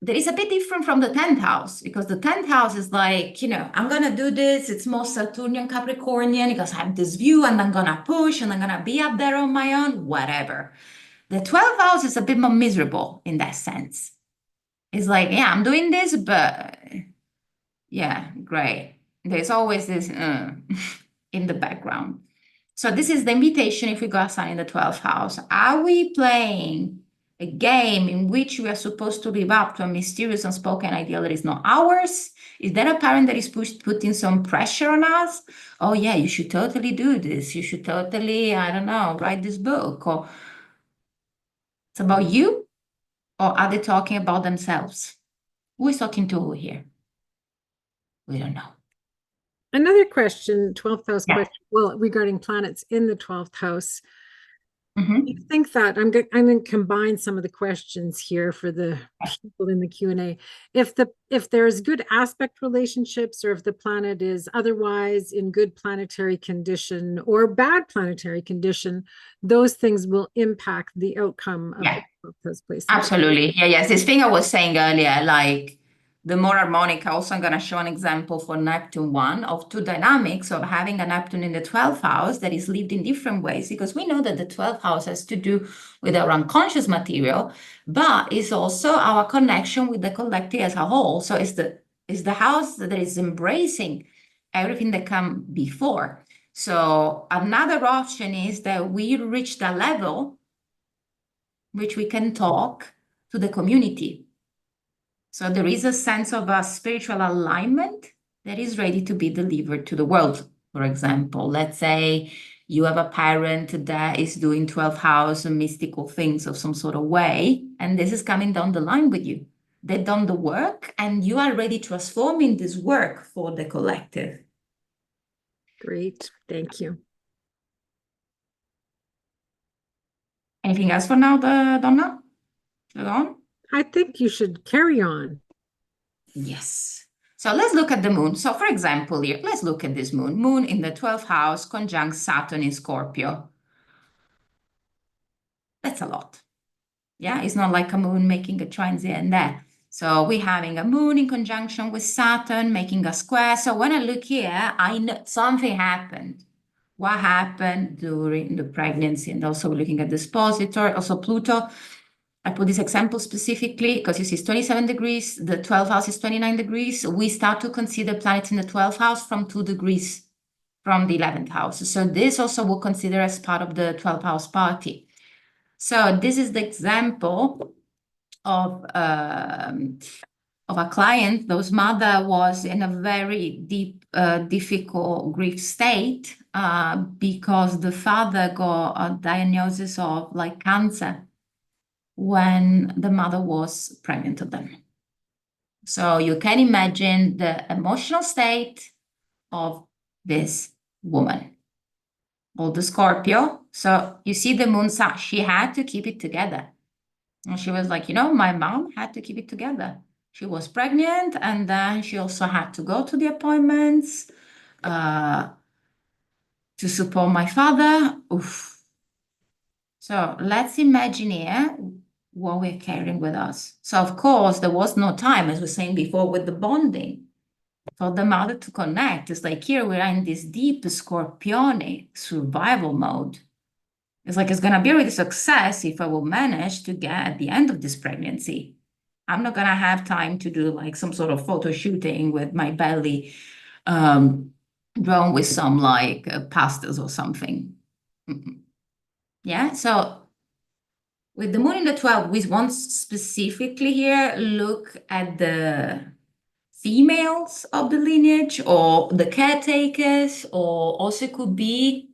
S2: That is a bit different from the 10th house, because the 10th house is I'm going to do this. It's more Saturnian Capricornian because I have this view and I'm going to push and I'm going to be up there on my own, whatever. The 12th house is a bit more miserable in that sense. It's yeah, I'm doing this, but yeah, great. There's always this in the background. So this is the invitation if we got a sun in the 12th house. Are we playing a game in which we are supposed to live up to a mysterious unspoken ideal that is not ours? Is there a parent that is putting some pressure on us? Oh yeah, you should totally do this. You should totally, I don't know, write this book. Or it's about you? Or are they talking about themselves? Who is talking to who here? We don't know.
S1: Another question, 12th house
S2: Yeah.
S1: question, well, regarding planets in the 12th house.
S2: Mhm.
S1: You think that I'm going to combine some of the questions here for the people in the Q&A. If there's good aspect relationships, or if the planet is otherwise in good planetary condition or bad planetary condition, those things will impact the outcome of
S2: Yeah.
S1: the 12th house placement.
S2: Absolutely. Yeah, yes. This thing I was saying earlier, the more harmonic. Also, I'm going to show an example for Neptune 1 of two dynamics of having a Neptune in the 12th house that is lived in different ways, because we know that the 12th house has to do with our unconscious material, but it's also our connection with the collective as a whole. So it's the house that is embracing everything that came before. So another option is that we reach the level which we can talk to the community. So there is a sense of a spiritual alignment that is ready to be delivered to the world. For example, let's say you have a parent that is doing 12th house and mystical things of some sort of way, and this is coming down the line with you. They've done the work, and you are ready transforming this work for the collective.
S1: Great. Thank you.
S2: Anything else for now, Donna? On?
S1: I think you should carry on.
S2: Yes. So let's look at the moon. So for example, here, let's look at this moon. Moon in the 12th house conjunct Saturn in Scorpio. That's a lot. Yeah, it's not like a moon making a transit and there. So we're having a moon in conjunction with Saturn making a square. So when I look here, I know something happened. What happened during the pregnancy? And also looking at the expositor, also Pluto. I put this example specifically because you see it's 27 degrees, the 12th house is 29 degrees. We start to consider planets in the 12th house from 2 degrees from the 11th house. So this also will consider as part of the 12th house party. So this is the example of a client whose mother was in a very deep, difficult grief state because the father got a diagnosis of like cancer when the mother was pregnant with them. So you can imagine the emotional state of this woman, or the Scorpio. So you see the moon sign, she had to keep it together. And she was like, my mom had to keep it together. She was pregnant, and then she also had to go to the appointments to support my father. Oof. So let's imagine here what we're carrying with us. So of course, there was no time, as we were saying before, with the bonding for the mother to connect. It's like here we're in this deep scorpionic survival mode. It's like it's going to be a real success if I will manage to get at the end of this pregnancy. I'm not going to have time to do like some sort of photo shooting with my belly drawn with some like pastas or something. Yeah, so with the moon in the 12th, we want specifically here look at the females of the lineage or the caretakers, or also could be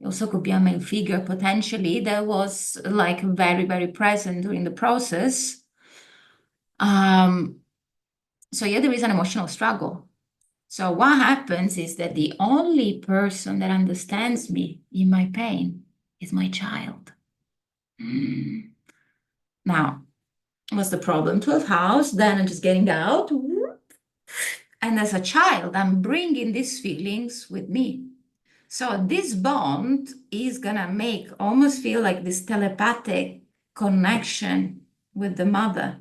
S2: a male figure potentially that was like very, very present during the process. So yeah, there is an emotional struggle. So what happens is that the only person that understands me in my pain is my child. Now, what's the problem? 12th house, then I'm just getting out. And as a child, I'm bringing these feelings with me. So this bond is gonna make almost feel like this telepathic connection with the mother.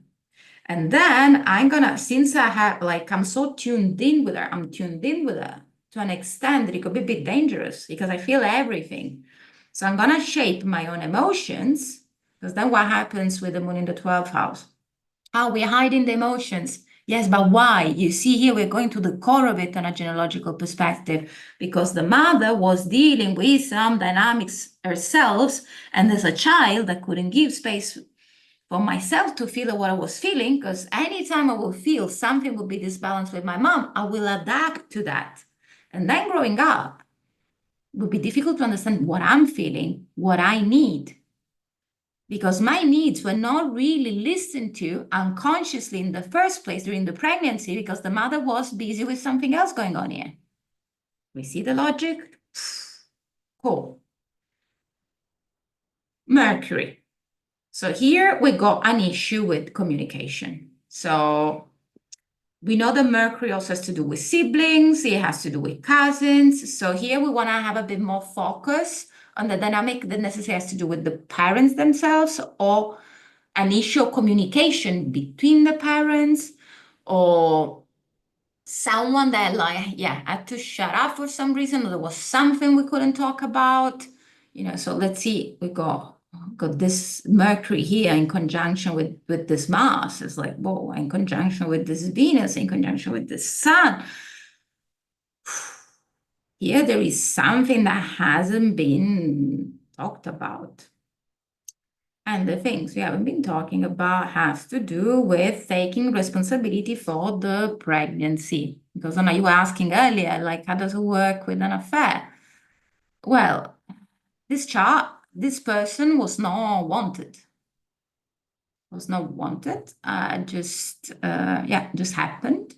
S2: And then I'm gonna, since I have, like, I'm so tuned in with her, I'm tuned in with her to an extent that it could be a bit dangerous because I feel everything. So I'm gonna shape my own emotions, because then what happens with the moon in the 12th house? Oh, we're hiding the emotions. Yes, but why? You see here, we're going to the core of it on a genealogical perspective, because the mother was dealing with some dynamics herself, and as a child, I couldn't give space for myself to feel what I was feeling, because anytime I will feel something will be disbalanced with my mom, I will adapt to that. And then growing up, it would be difficult to understand what I'm feeling, what I need, because my needs were not really listened to unconsciously in the first place during the pregnancy, because the mother was busy with something else going on here. We see the logic? Cool. Mercury. So here we got an issue with communication. So we know that Mercury also has to do with siblings, it has to do with cousins. So here we want to have a bit more focus on the dynamic that necessarily has to do with the parents themselves, or an issue of communication between the parents, or someone that had to shut up for some reason, or there was something we couldn't talk about. So let's see, we got this Mercury here in conjunction with this Mars. It's like, whoa, in conjunction with this Venus, in conjunction with this Sun. Here there is something that hasn't been talked about. And the things we haven't been talking about has to do with taking responsibility for the pregnancy. Because I know you were asking earlier, like, how does it work with an affair? Well, this person was not wanted. Just happened.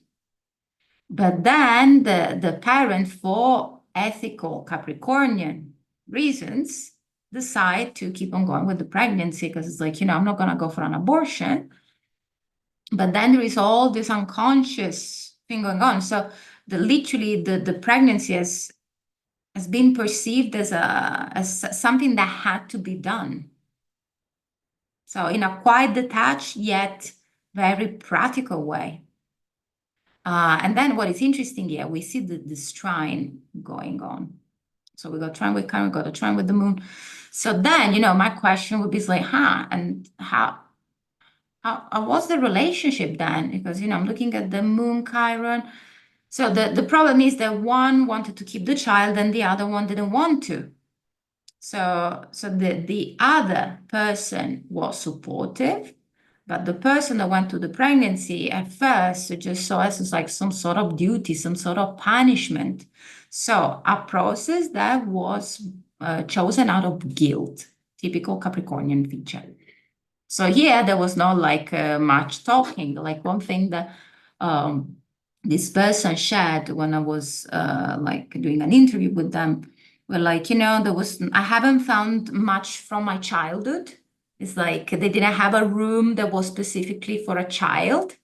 S2: But then the parent, for ethical Capricornian reasons, decide to keep on going with the pregnancy because it's like, I'm not going to go for an abortion. But then there is all this unconscious thing going on. So the pregnancy has been perceived as something that had to be done. So in a quite detached yet very practical way. And then what is interesting here, we see this trine going on. So we got trine with Chiron, we got a trine with the moon. So then, my question would be like, and how was the relationship then? Because, I'm looking at the moon Chiron. So the problem is that one wanted to keep the child and the other one didn't want to. So the other person was supportive, but the person that went to the pregnancy at first just saw it as like some sort of duty, some sort of punishment. So a process that was chosen out of guilt, typical Capricornian feature. So here there was not like much talking. Like one thing that this person shared when I was doing an interview with them, were like, I haven't found much from my childhood. It's like they didn't have a room that was specifically for a child.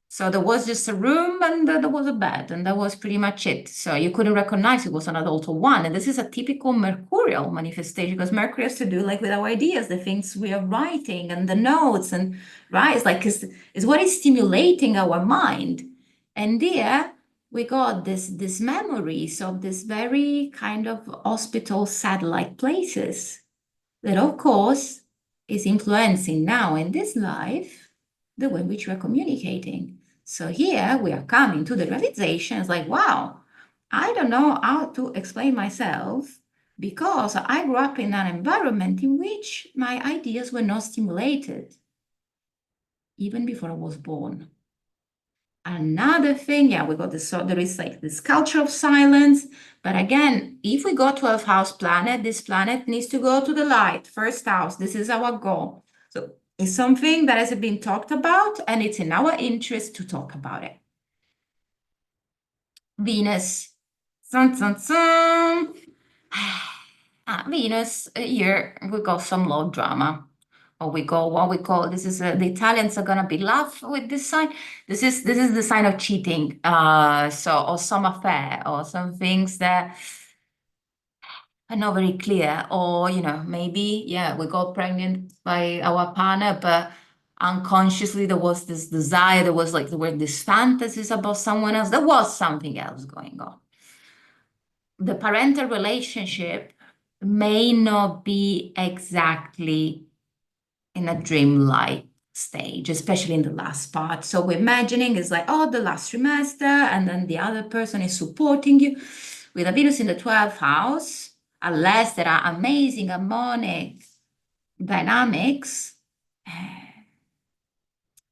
S2: So there was just a room and there was a bed, and that was pretty much it. So you couldn't recognize it was an adult or one. And this is a typical Mercurial manifestation, because Mercury has to do like with our ideas, the things we are writing and the notes, and right, it's like it's what is stimulating our mind. And there we got this memories of this very kind of hospital satellite places that, of course, is influencing now in this life the way in which we're communicating. So here we are coming to the realization, it's like, wow, I don't know how to explain myself because I grew up in an environment in which my ideas were not stimulated, even before I was born. Another thing, we got this, so there is like this culture of silence. But again, if we go 12th house planet, this planet needs to go to the light, first house. This is our goal. So it's something that has been talked about, and it's in our interest to talk about it. Venus. Venus, here we got some love drama. Or we go what we call, this is the Italians are gonna be laugh with this sign. This is the sign of cheating. Or some affair or some things that are not very clear, or maybe we got pregnant by our partner, but unconsciously there was this desire, there were these fantasies about someone else, there was something else going on. The parental relationship may not be exactly in a dreamlike stage, especially in the last part. So we're imagining it's like, the last trimester, and then the other person is supporting you. With a Venus in the 12th house, unless there are amazing harmonic dynamics,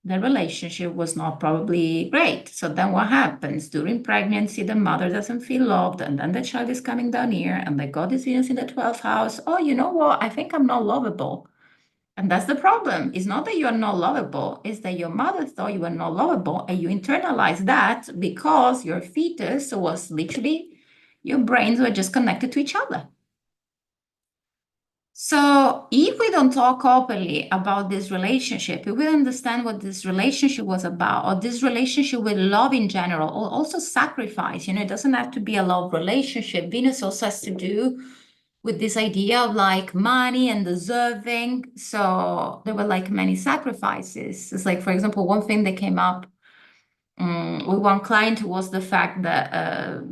S2: the relationship was not probably great. So then what happens? During pregnancy, the mother doesn't feel loved, and then the child is coming down here, and they got this Venus in the 12th house. Oh, you know what? I think I'm not lovable. And that's the problem. It's not that you are not lovable, it's that your mother thought you were not lovable, and you internalize that because your fetus was literally, your brains were just connected to each other. So if we don't talk openly about this relationship, if we understand what this relationship was about, or this relationship with love in general, or also sacrifice, it doesn't have to be a love relationship. Venus also has to do with this idea of like money and deserving. So there were like many sacrifices. It's like, for example, one thing that came up with one client was the fact that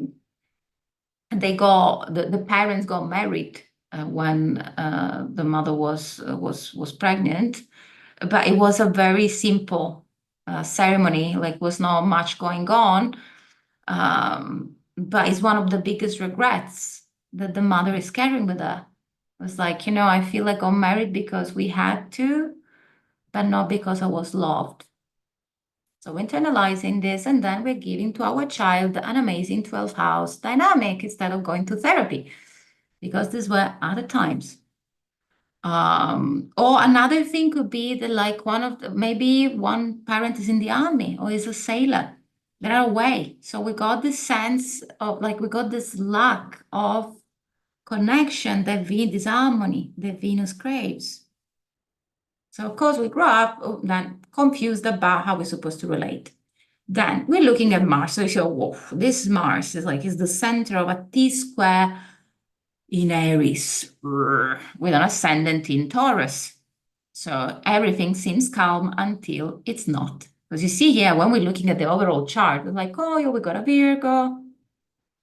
S2: the parents got married when the mother was pregnant, but it was a very simple ceremony, like was not much going on. But it's one of the biggest regrets that the mother is carrying with her. It was like, I feel like I'm married because we had to, but not because I was loved. So internalizing this, and then we're giving to our child an amazing 12th house dynamic instead of going to therapy, because these were other times. Or another thing could be that, like, maybe one parent is in the army or is a sailor. They're away. So we got this sense of, like, we got this lack of connection this harmony that Venus craves. So of course we grow up then confused about how we're supposed to relate. Then we're looking at Mars. So you say, whoa, this Mars is the center of a T-square in Aries with an ascendant in Taurus. So everything seems calm until it's not. Because you see here, when we're looking at the overall chart, we're like, oh, yeah, we got a Virgo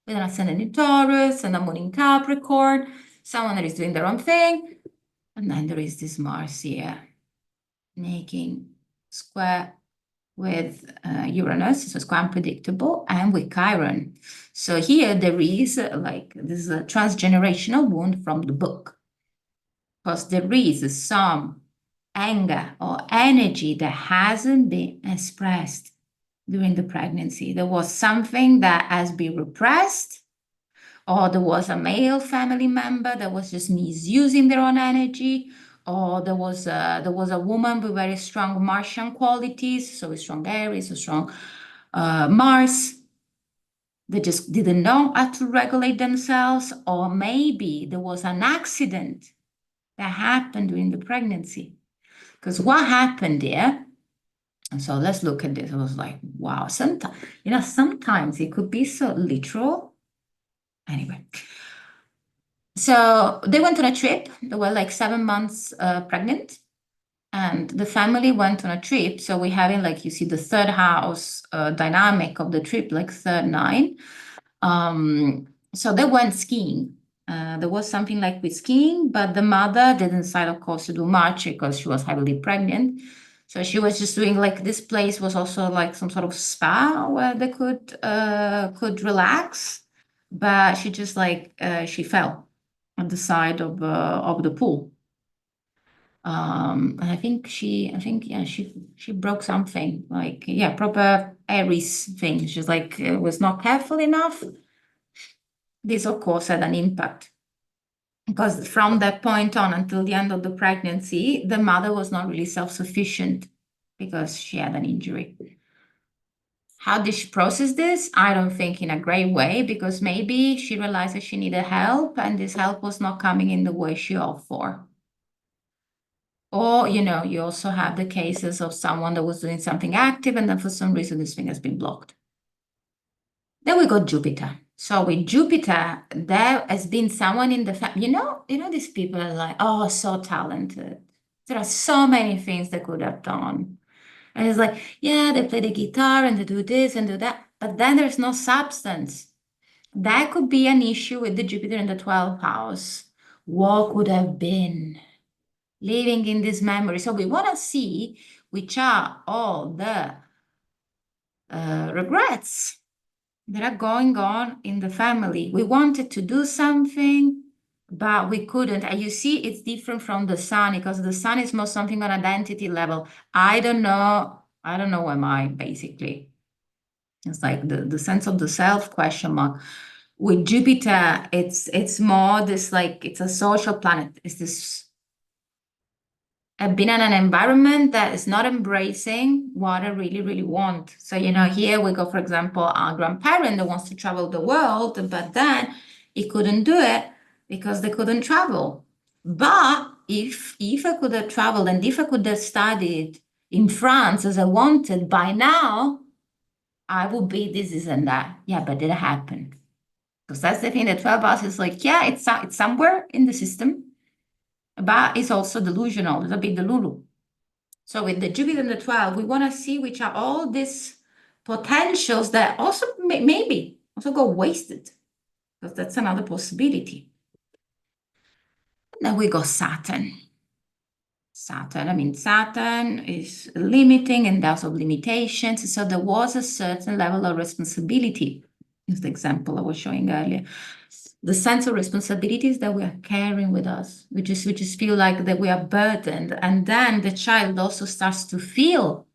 S2: with an ascendant in Taurus and a moon in Capricorn, someone that is doing their own thing. And then there is this Mars here making square with Uranus, so it's quite unpredictable, and with Chiron. So here there is this is a transgenerational wound from the book, because there is some anger or energy that hasn't been expressed during the pregnancy. There was something that has been repressed, or there was a male family member that was just misusing their own energy, or there was a woman with very strong Martian qualities, so a strong Aries, a strong Mars. They just didn't know how to regulate themselves, or maybe there was an accident that happened during the pregnancy. Because what happened there, and so let's look at this. I was like, wow, sometimes it could be so literal. Anyway, so they went on a trip. They were like 7 months pregnant, and the family went on a trip. So we're having, like, you see the third house dynamic of the trip, like third nine. So they went skiing. There was something like with skiing, but the mother didn't decide, of course, to do much because she was heavily pregnant. So she was just doing, like, this place was also like some sort of spa where they could relax, but she just she fell on the side of the pool. And I think yeah, she broke something, like, yeah, proper Aries thing. She's like was not careful enough. This, of course, had an impact, because from that point on until the end of the pregnancy, the mother was not really self-sufficient because she had an injury. How did she process this? I don't think in a great way, because maybe she realized that she needed help and this help was not coming in the way she hoped for. Or, you also have the cases of someone that was doing something active and then for some reason this thing has been blocked. Then we got Jupiter. So with Jupiter, there has been someone in the family, these people are like, oh, so talented. There are so many things they could have done. And it's like, yeah, they play the guitar and they do this and do that, but then there's no substance. That could be an issue with the Jupiter in the 12th house. What could have been living in this memory? So we want to see which are all the regrets that are going on in the family. We wanted to do something, but we couldn't. And you see, it's different from the sun, because the sun is more something on identity level. I don't know who am I, basically. It's like the sense of the self question mark. With Jupiter, it's more this, like, it's a social planet. It's this, I've been in an environment that is not embracing what I really, really want. So, here we go, for example, our grandparent that wants to travel the world, but then he couldn't do it because they couldn't travel. But if I could have traveled and if I could have studied in France as I wanted, by now, I would be this and that. Yeah, but it happened. Because that's the thing, that 12 hours is like, yeah, it's somewhere in the system, but it's also delusional. It's a bit delulu. So with the Jupiter and the 12, we want to see which are all these potentials that also maybe also go wasted, because that's another possibility. Then we got Saturn. Saturn is limiting and also limitations. So there was a certain level of responsibility. Is the example I was showing earlier. The sense of responsibilities that we are carrying with us. We just feel like that we are burdened. And then the child also starts to feel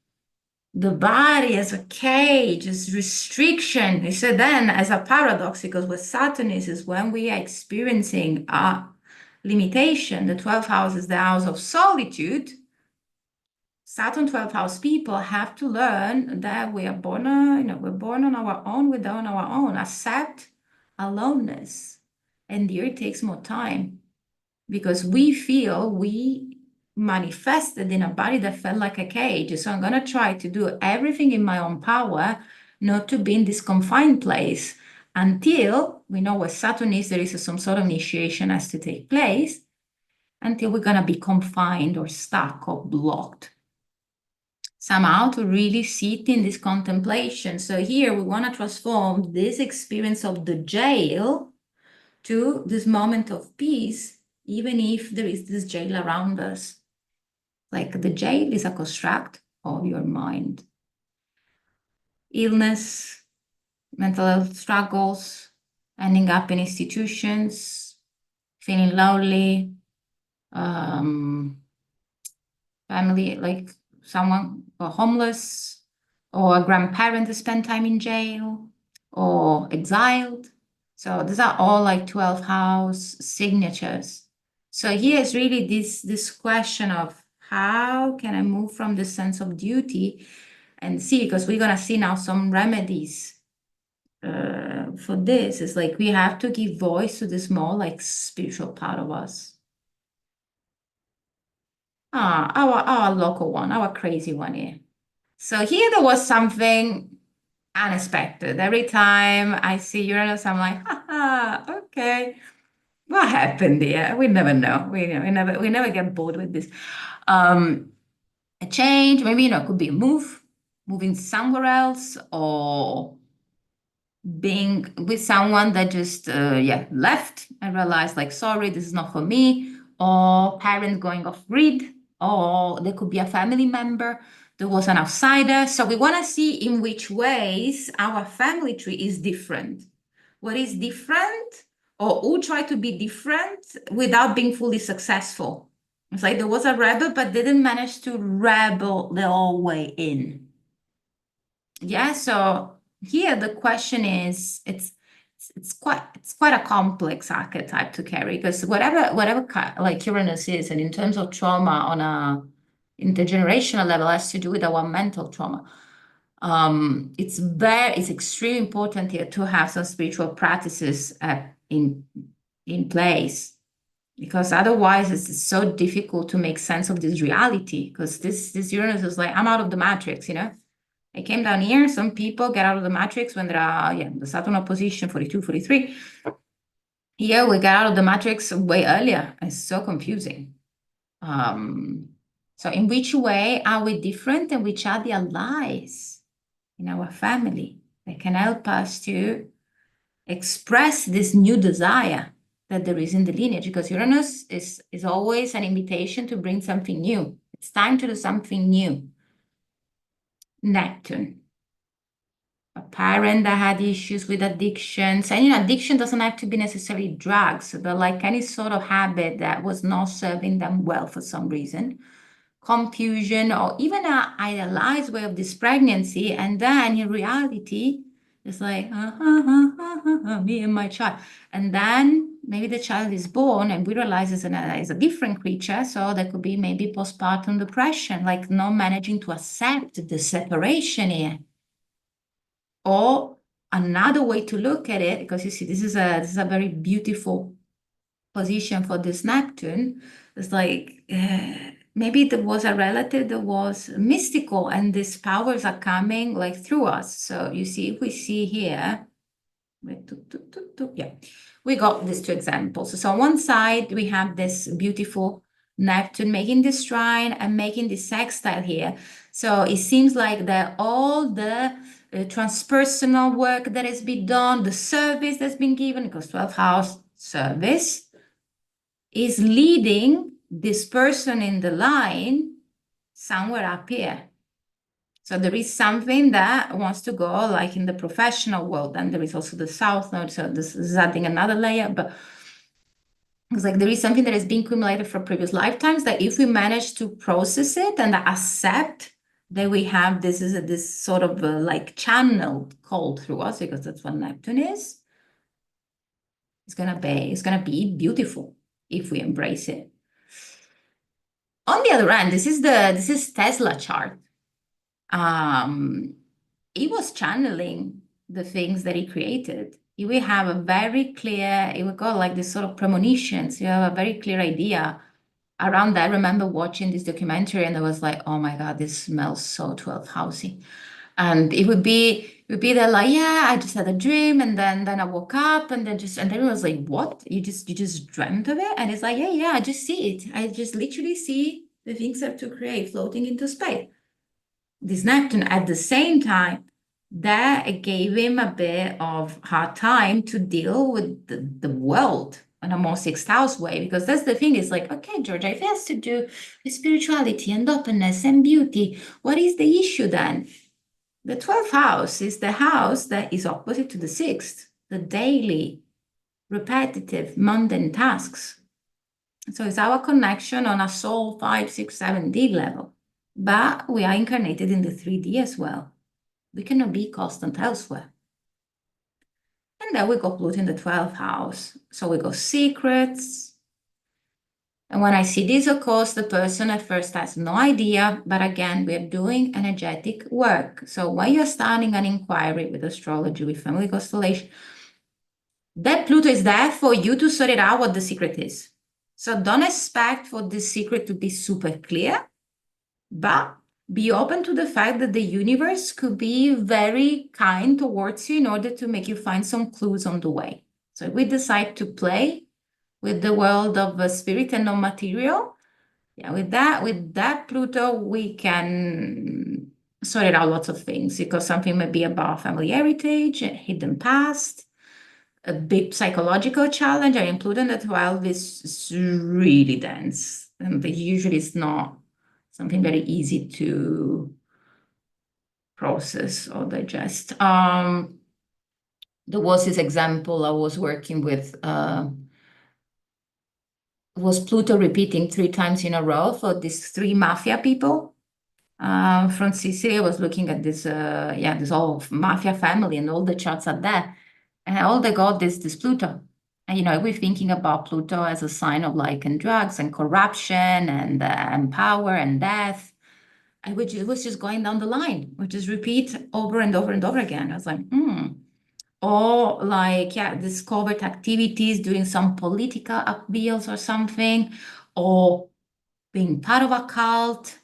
S2: the body as a cage, as restriction. So then as a paradox, because what Saturn is when we are experiencing a limitation. The 12th house is the house of solitude. Saturn 12th house people have to learn that we are born, we're born on our own, we're on our own. Accept aloneness. And here it takes more time because we feel we manifested in a body that felt like a cage. So I'm going to try to do everything in my own power, not to be in this confined place until we know where Saturn is, there is some sort of initiation has to take place, until we're going to be confined or stuck or blocked. Somehow to really sit in this contemplation. So here we want to transform this experience of the jail to this moment of peace, even if there is this jail around us. Like the jail is a construct of your mind. Illness, mental health struggles, ending up in institutions, feeling lonely, family, like someone homeless, or a grandparent who spent time in jail, or exiled. So these are all like 12th house signatures. So here's really this question of how can I move from the sense of duty and see, because we're going to see now some remedies for this. It's like we have to give voice to this more like spiritual part of us. Our local one, our crazy one here. So here there was something unexpected. Every time I see Uranus, I'm like, okay, what happened here? We never know. We never get bored with this. A change, maybe it could be a moving somewhere else, or being with someone that just left and realized like, sorry, this is not for me, or parents going off grid, or there could be a family member that was an outsider. So we want to see in which ways our family tree is different. What is different, or who tried to be different without being fully successful. It's like there was a rebel, but didn't manage to rebel the whole way in. Yeah, so here the question is, it's quite a complex archetype to carry, because whatever like Uranus is, and in terms of trauma on a intergenerational level, has to do with our mental trauma. It's extremely important here to have some spiritual practices in place, because otherwise it's so difficult to make sense of this reality, because this Uranus is like, I'm out of the matrix, I came down here. Some people get out of the matrix when there are, the Saturn opposition, 42, 43. Here we get out of the matrix way earlier. It's so confusing. So in which way are we different, and which are the allies in our family that can help us to express this new desire that there is in the lineage? Because Uranus is always an invitation to bring something new. It's time to do something new. Neptune. A parent that had issues with addictions, and addiction doesn't have to be necessarily drugs, but like any sort of habit that was not serving them well for some reason, confusion, or even an idealized way of this pregnancy, and then in reality it's like me and my child, and then maybe the child is born and we realize it's a different creature. So there could be maybe postpartum depression, like not managing to accept the separation here. Or another way to look at it, because you see, this is a very beautiful position for this Neptune. It's like maybe there was a relative that was mystical, and these powers are coming like through us. So you see, if we see here, we got these two examples. So on one side we have this beautiful Neptune making this trine and making this sextile here. So it seems like that all the transpersonal work that has been done, the service that's been given, because 12th house service is leading this person in the line somewhere up here. So there is something that wants to go like in the professional world, and there is also the South Node. So this is adding another layer, but it's like there is something that has been accumulated from previous lifetimes that if we manage to process it and accept that we have this sort of like channel called through us, because that's what Neptune is, it's gonna be beautiful if we embrace it. On the other hand, this is Tesla chart. He was channeling the things that he created. You will have a very clear, it will go like this sort of premonitions. You have a very clear idea around that. I remember watching this documentary and I was like, oh my God, this smells so 12th housey. And it would be that like, yeah, I just had a dream and then I woke up and then it was like, what? You just dreamt of it? And it's like, yeah, I just see it. I just literally see the things I have to create floating into space. This Neptune at the same time, that gave him a bit of hard time to deal with the world in a more sixth house way, because that's the thing, is like, okay, Georgia, if it has to do with spirituality and openness and beauty, what is the issue then? The 12th house is the house that is opposite to the sixth, the daily, repetitive, mundane tasks. So it's our connection on a soul 5, 6, 7D level. But we are incarnated in the 3D as well. We cannot be constant elsewhere. And then we go Pluto in the 12th house. So we go secrets. And when I see this, of course, the person at first has no idea. But again, we're doing energetic work. So when you're starting an inquiry with astrology, with family constellation, that Pluto is there for you to sort it out what the secret is. So don't expect for this secret to be super clear, but be open to the fact that the universe could be very kind towards you in order to make you find some clues on the way. So if we decide to play with the world of spirit and non-material, yeah, with that Pluto, we can sort it out lots of things, because something may be about family heritage, hidden past, a big psychological challenge. I mean, Pluto in the 12 is really dense, and usually it's not something very easy to process or digest. There was this example I was working with, was Pluto repeating 3 times in a row for these 3 mafia people from Sicily. I was looking at this, this whole mafia family, and all the charts are there. And all they got is this Pluto. And, we're thinking about Pluto as a sign of like and drugs and corruption and power and death. It was just going down the line, which is repeat over and over and over again. I was like, Or like, this covert activities, doing some political appeals or something, or being part of a cult.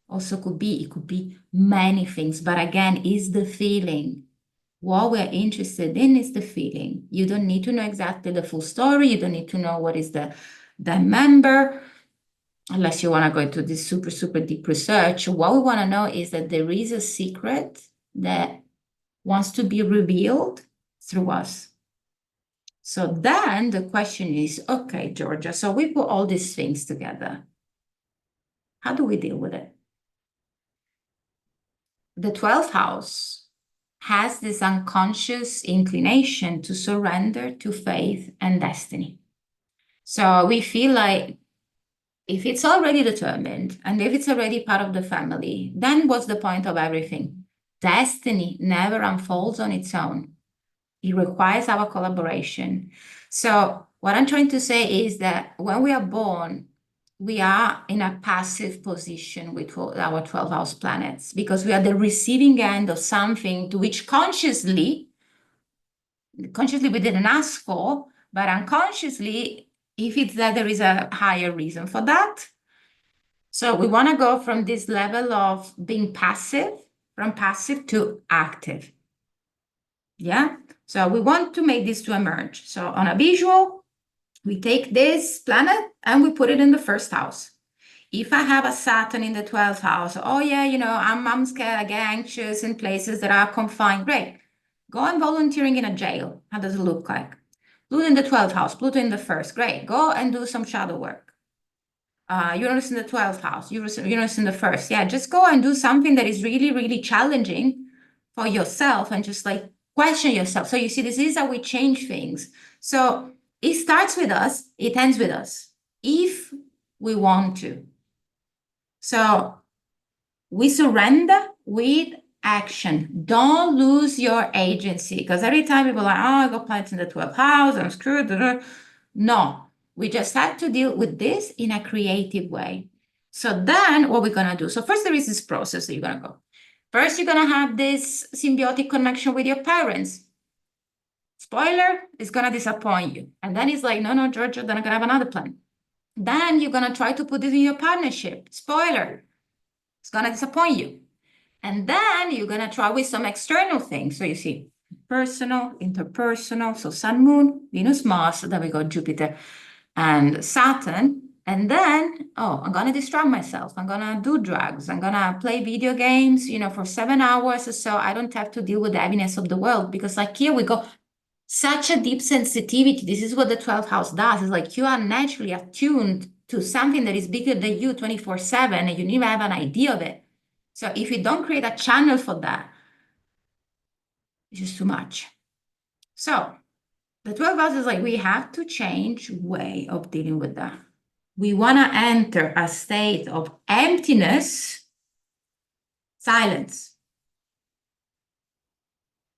S2: Also it could be many things. But again, is the feeling. What we're interested in is the feeling. You don't need to know exactly the full story. You don't need to know what is the member, unless you want to go into this super, super deep research. What we want to know is that there is a secret that wants to be revealed through us. So then the question is, okay, Georgia, so we put all these things together. How do we deal with it? The 12th house has this unconscious inclination to surrender to faith and destiny. So we feel like if it's already determined and if it's already part of the family, then what's the point of everything? Destiny never unfolds on its own. It requires our collaboration. So what I'm trying to say is that when we are born, we are in a passive position with our 12 house planets, because we are the receiving end of something to which consciously we didn't ask for, but unconsciously, if it's that, there is a higher reason for that. So we want to go from this level of being passive, from passive to active. Yeah. So we want to make this to emerge. So on a visual, we take this planet and we put it in the first house. If I have a Saturn in the 12th house, oh yeah, I'm scared, I get anxious in places that are confined. Great. Go and volunteering in a jail. How does it look like? Pluto in the 12th house, Pluto in the first. Great. Go and do some shadow work. Uranus in the 12th house, Uranus in the first. Yeah, just go and do something that is really, really challenging for yourself and just like question yourself. So you see, this is how we change things. So it starts with us, it ends with us, if we want to. So we surrender with action. Don't lose your agency, because every time people are like, oh, I got planets in the 12th house, I'm screwed. No, we just have to deal with this in a creative way. So then what we're going to do? So first there is this process that you're going to go. First, you're going to have this symbiotic connection with your parents. Spoiler, it's going to disappoint you. And then it's like, no, Giorgia, then I'm going to have another plan. Then you're going to try to put this in your partnership. Spoiler, it's going to disappoint you. And then you're going to try with some external things. So you see, personal, interpersonal, so Sun, Moon, Venus, Mars, then we got Jupiter and Saturn. And then, oh, I'm going to distract myself. I'm going to do drugs. I'm going to play video games, for 7 hours or so. I don't have to deal with the heaviness of the world, because like here we go, such a deep sensitivity. This is what the 12th house does. It's like you are naturally attuned to something that is bigger than you 24/7, and you never have an idea of it. So if you don't create a channel for that, it's just too much. So the 12 hours is like, we have to change way of dealing with that. We want to enter a state of emptiness, silence,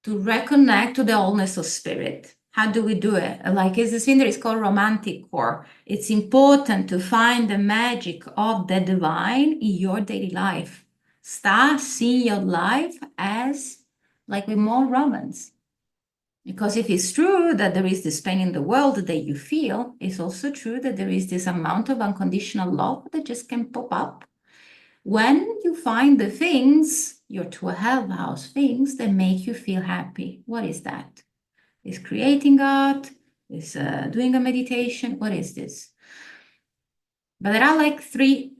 S2: to reconnect to the wholeness of spirit. How do we do it? Like, it's this thing that is called romantic core. It's important to find the magic of the divine in your daily life. Start seeing your life as like with more romance. Because if it's true that there is this pain in the world that you feel, it's also true that there is this amount of unconditional love that just can pop up when you find the things, your 12th house things, that make you feel happy. What is that? Is creating art? Is doing a meditation? What is this? But there are like 3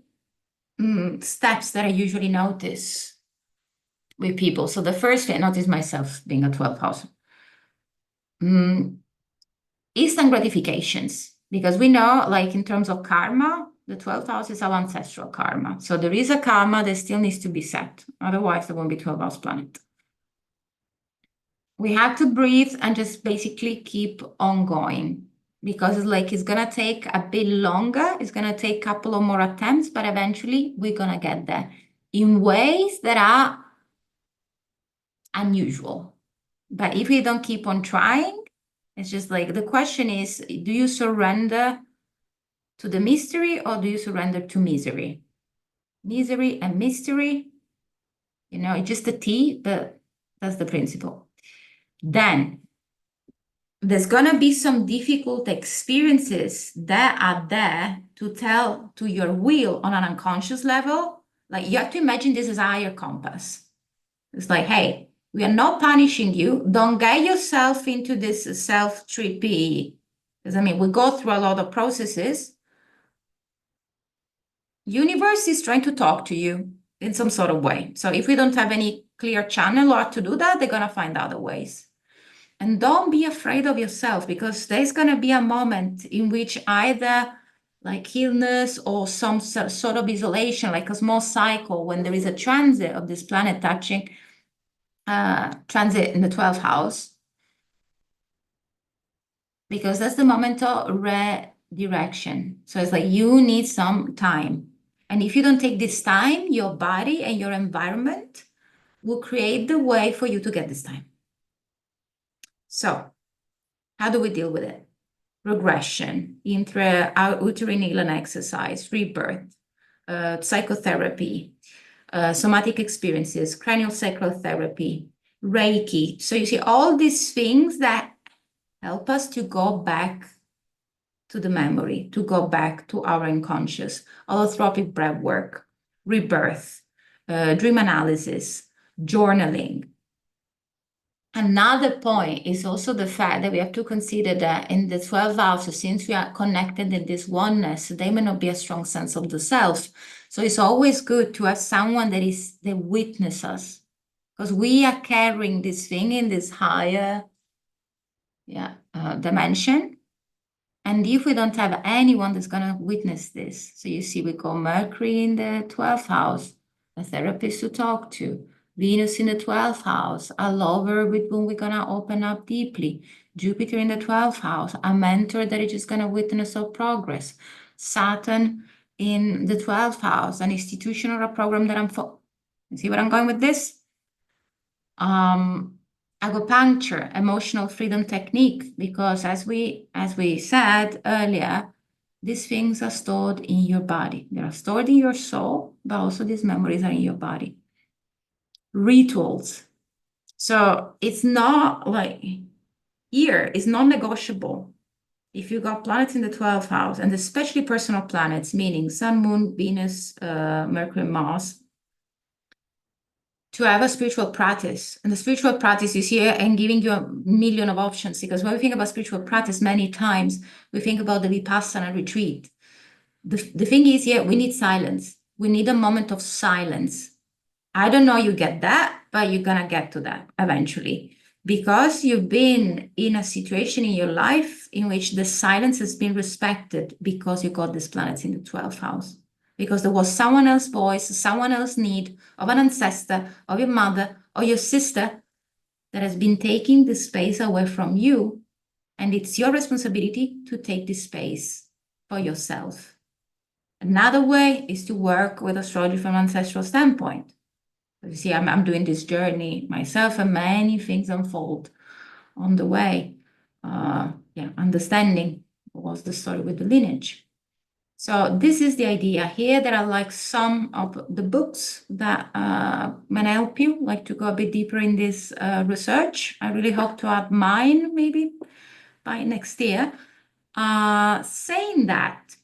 S2: steps that I usually notice with people. So the first thing, I notice myself being a 12th house. Instant gratifications, because we know, like in terms of karma, the 12th house is our ancestral karma. So there is a karma that still needs to be set. Otherwise, there won't be 12 house planet. We have to breathe and just basically keep on going, because it's going to take a bit longer. It's going to take a couple of more attempts, but eventually we're going to get there in ways that are unusual. But if we don't keep on trying, it's just like, the question is, do you surrender to the mystery, or do you surrender to misery? Misery and mystery, it's just a T, but that's the principle. Then there's going to be some difficult experiences that are there to tell to your will on an unconscious level. Like, you have to imagine this as a higher compass. It's like, hey, we are not punishing you. Don't get yourself into this self-trippy. Because we go through a lot of processes. Universe is trying to talk to you in some sort of way. So if we don't have any clear channel or to do that, they're going to find other ways. And don't be afraid of yourself, because there's going to be a moment in which either like illness or some sort of isolation, like a small cycle, when there is a transit of this planet touching, transit in the 12th house, because that's the moment of redirection. So it's like, you need some time. And if you don't take this time, your body and your environment will create the way for you to get this time. So how do we deal with it? Regression, intrauterine healing exercise, rebirth, psychotherapy, somatic experiences, craniosacral therapy, Reiki. So you see all these things that help us to go back to the memory, to go back to our unconscious, holotropic breath work, rebirth, dream analysis, journaling. Another point is also the fact that we have to consider that in the 12 houses, since we are connected in this oneness, there may not be a strong sense of the self. So it's always good to have someone that witness us, because we are carrying this thing in this higher dimension. And if we don't have anyone that's going to witness this, so you see, we call Mercury in the 12th house, a therapist to talk to. Venus in the 12th house, a lover with whom we're going to open up deeply. Jupiter in the 12th house, a mentor that is just going to witness our progress. Saturn in the 12th house, an institution or a program that You see where I'm going with this? Acupuncture, emotional freedom technique, because as we said earlier, these things are stored in your body. They are stored in your soul, but also these memories are in your body. Rituals. So it's not like here, it's non-negotiable. If you got planets in the 12th house, and especially personal planets, meaning Sun, Moon, Venus, Mercury, Mars, to have a spiritual practice. And the spiritual practice is here and giving you a million of options, because when we think about spiritual practice, many times we think about the Vipassana retreat. The thing is here, we need silence. We need a moment of silence. I don't know you get that, but you're going to get to that eventually, because you've been in a situation in your life in which the silence has been respected because you got these planets in the 12th house. Because there was someone else's voice, someone else's need of an ancestor, of your mother, or your sister that has been taking the space away from you. And it's your responsibility to take this space for yourself. Another way is to work with astrology from an ancestral standpoint. You see, I'm doing this journey myself, and many things unfold on the way. Understanding what's the story with the lineage. So this is the idea here. There are like some of the books that may help you, like to go a bit deeper in this research. I really hope to add mine maybe by next year. Saying that,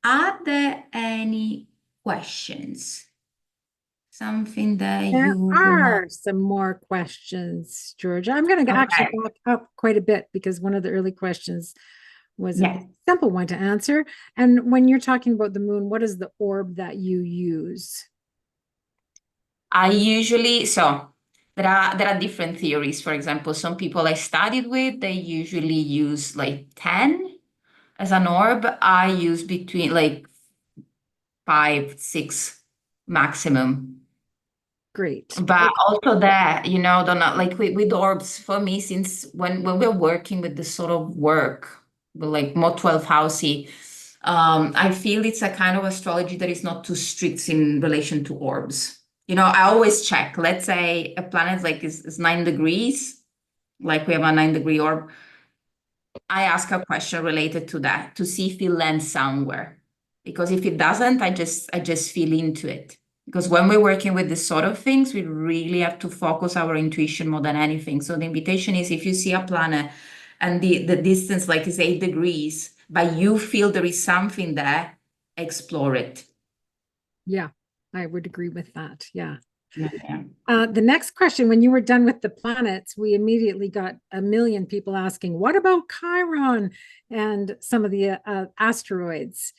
S2: are there any questions? Something that
S1: There
S2: you
S1: are some more questions, Georgia. I'm going to actually
S2: Okay.
S1: back up quite a bit because one of the early questions was a
S2: Yes.
S1: simple one to answer. And when you're talking about the moon, what is the orb that you use?
S2: I usually, so there are different theories. For example, some people I studied with, they usually use like 10 as an orb. I use between like 5, 6 maximum.
S1: Great.
S2: But also that, don't know, like with orbs, for me, since when we're working with this sort of work, with like more 12 housey, I feel it's a kind of astrology that is not too strict in relation to orbs. I always check, let's say a planet like is 9 degrees, like we have a 9-degree orb. I ask a question related to that to see if it lands somewhere. Because if it doesn't, I just feel into it. Because when we're working with this sort of things, we really have to focus our intuition more than anything. So the invitation is, if you see a planet and the distance like is 8 degrees, but you feel there is something there, explore it.
S1: Yeah, I would agree with that. Yeah.
S2: Yeah.
S1: The next question, when you were done with the planets, we immediately got a million people asking, what about Chiron and some of the asteroids?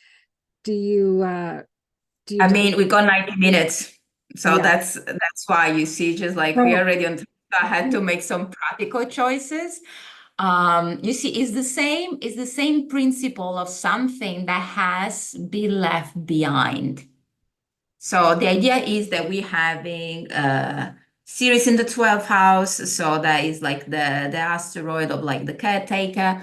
S1: Do you
S2: I
S1: do
S2: mean, we got 90 minutes. So
S1: yeah.
S2: that's why you see, just like we are
S1: So
S2: already on time, I had to make some practical choices. You see, it's the same principle of something that has been left behind. So the idea is that we're having a series in the 12th house. So that is like the asteroid of like the caretaker.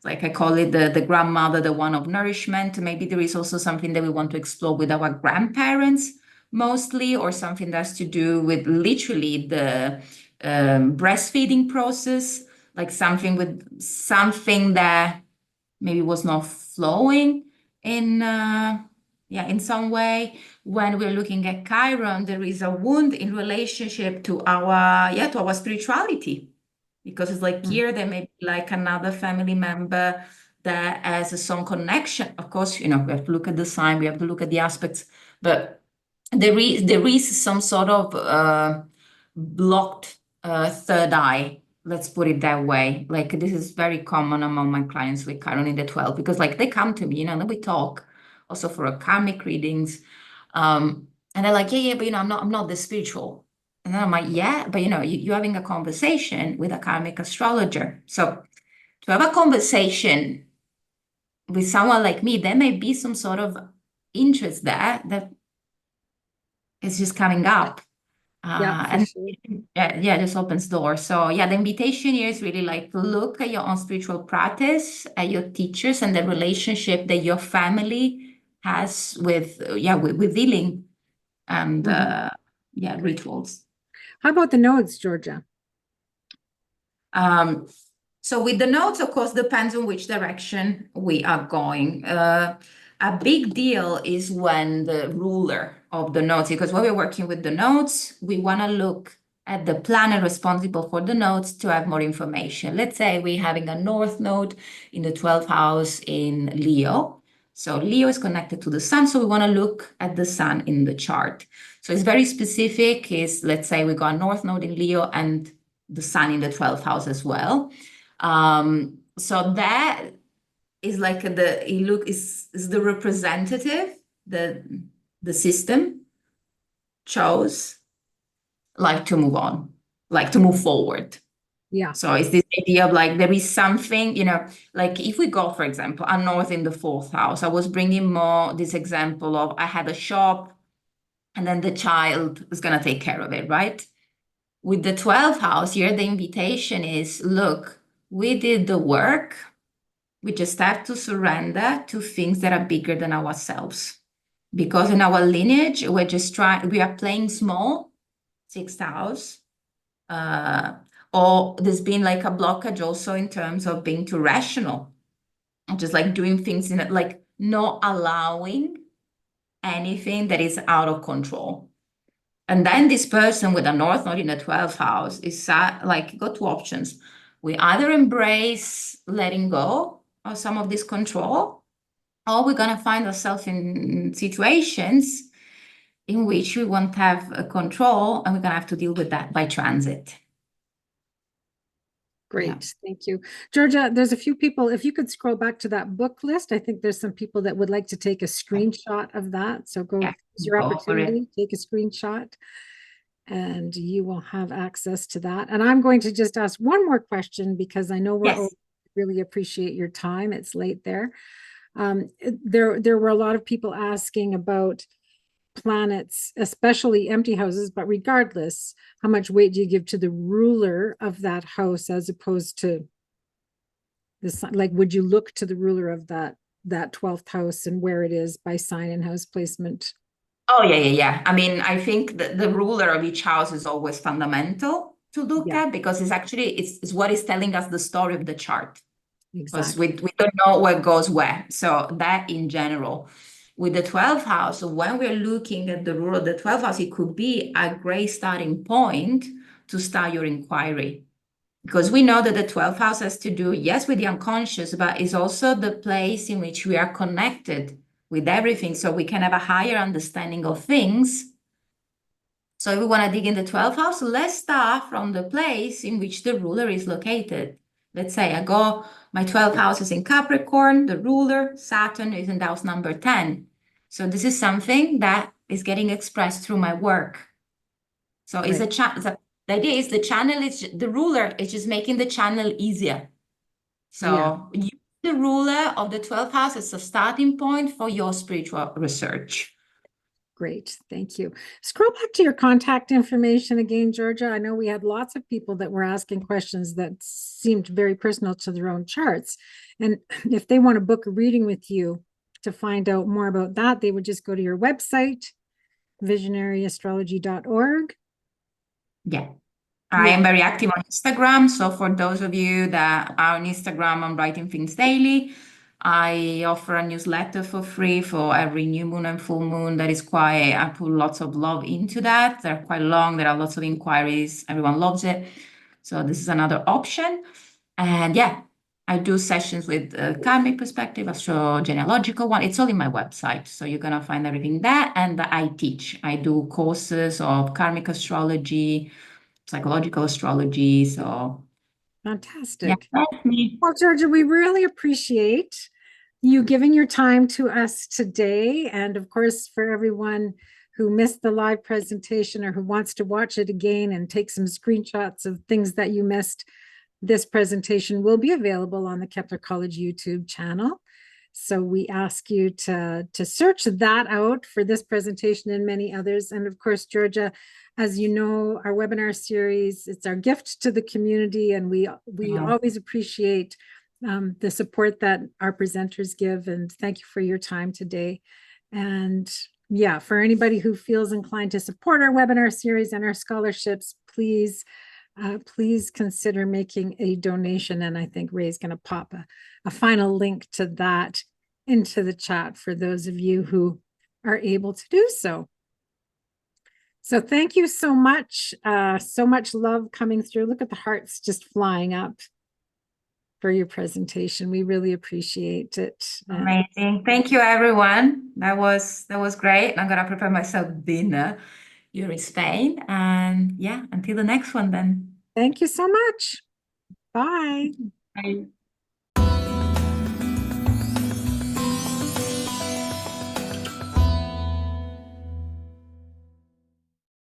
S2: Like I call it the grandmother, the one of nourishment. Maybe there is also something that we want to explore with our grandparents mostly, or something that's to do with literally the breastfeeding process, like something that maybe was not flowing in some way. When we're looking at Chiron, there is a wound in relationship to our spirituality, because it's like here there may be like another family member that has some connection. Of course, we have to look at the sign, we have to look at the aspects, but there is some sort of blocked third eye. Let's put it that way. Like this is very common among my clients with Chiron in the 12th because like they come to me, and then we talk also for a karmic readings. And they're like, yeah, but I'm not the spiritual. And then I'm like, yeah, but you're having a conversation with a karmic astrologer. So to have a conversation with someone like me, there may be some sort of interest there that is just coming up.
S1: Yeah, for
S2: And
S1: sure.
S2: yeah, this opens doors. So yeah, the invitation here is really like look at your own spiritual practice, at your teachers, and the relationship that your family has with healing and
S1: Mhm. Great.
S2: rituals.
S1: How about the nodes, Georgia?
S2: Um, so with the notes, of course, depends on which direction we are going. A big deal is when the ruler of the notes, because when we're working with the notes, we want to look at the planet responsible for the notes to have more information. Let's say we're having a north node in the 12th house in Leo. So Leo is connected to the sun, so we want to look at the sun in the chart. So it's very specific. Is let's say we got a north node in Leo and the sun in the 12th house as well. So that is like is the representative, the system chose like to move on, like to move forward.
S1: Yeah.
S2: So it's this idea of like there is something, like if we go, for example, a north in the 4th house, I was bringing more this example of I had a shop and then the child is going to take care of it, right? With the 12th house here, the invitation is, look, we did the work. We just have to surrender to things that are bigger than ourselves. Because in our lineage, we are playing small, 6th house. Or there's been like a blockage also in terms of being too rational, and just like doing things in it, like not allowing anything that is out of control. And then this person with a north node in the 12th house is like, got two options. We either embrace letting go of some of this control, or we're going to find ourselves in situations in which we won't have a control and we're going to have to deal with that by transit. Yeah.
S1: Great. Thank you. Georgia, there's a few people, if you could scroll back to that book list, I think there's some people that would like to take a screenshot of that. So
S2: Yeah.
S1: use your
S2: Go for it.
S1: opportunity, take a screenshot, and you will have access to that. And I'm going to just ask one more question because I know we're
S2: Yes.
S1: really appreciate your time. It's late there. There were a lot of people asking about planets, especially empty houses, but regardless, how much weight do you give to the ruler of that house as opposed to the sun? Like, would you look to the ruler of that 12th house and where it is by sign and house placement?
S2: Oh, yeah. I mean, I think the ruler of each house is always fundamental to look
S1: Yeah,
S2: at because it's what is telling us the story of the chart. Because
S1: exactly.
S2: we don't know what goes where. So that in general. With the 12th house, so when we're looking at the rule of the 12th house, it could be a great starting point to start your inquiry. Because we know that the 12th house has to do, yes, with the unconscious, but is also the place in which we are connected with everything. So we can have a higher understanding of things. So if we want to dig in the 12th house, let's start from the place in which the ruler is located. Let's say my 12th house is in Capricorn, the ruler, Saturn is in house number 10. So this is something that is getting expressed through my work. So
S1: Right.
S2: the idea is the ruler is just making the channel easier.
S1: Yeah.
S2: So use the ruler of the 12th house as a starting point for your spiritual research.
S1: Great. Thank you. Scroll back to your contact information again, Georgia. I know we had lots of people that were asking questions that seemed very personal to their own charts. And if they want to book a reading with you to find out more about that, they would just go to your website, visionaryastrology.org.
S2: Yeah. I am very active on Instagram. So for those of you that are on Instagram, I'm writing things daily. I offer a newsletter for free for every new moon and full moon. I put lots of love into that. They're quite long. There are lots of inquiries. Everyone loves it. So this is another option. And yeah, I do sessions with karmic perspective, astrogenealogical one. It's all in my website. So you're going to find everything there. And I teach. I do courses of karmic astrology, psychological astrology. So yeah,
S1: Fantastic.
S2: that's me.
S1: Well, Georgia, we really appreciate you giving your time to us today. And of course, for everyone who missed the live presentation or who wants to watch it again and take some screenshots of things that you missed, this presentation will be available on the Kepler College YouTube channel. So we ask you to search that out for this presentation and many others. And of course, Georgia, as you know, our webinar series, it's our gift to the community, and we
S2: Yeah.
S1: always appreciate the support that our presenters give. And thank you for your time today. And yeah, for anybody who feels inclined to support our webinar series and our scholarships, please consider making a donation. And I think Ray's going to pop a final link to that into the chat for those of you who are able to do so. So thank you so much. So much love coming through. Look at the hearts just flying up for your presentation. We really appreciate it.
S2: Amazing. Thank you, everyone. That was great. I'm gonna prepare myself dinner. You're in Spain, and yeah, until the next one then.
S1: Thank you so much. Bye.
S2: Bye.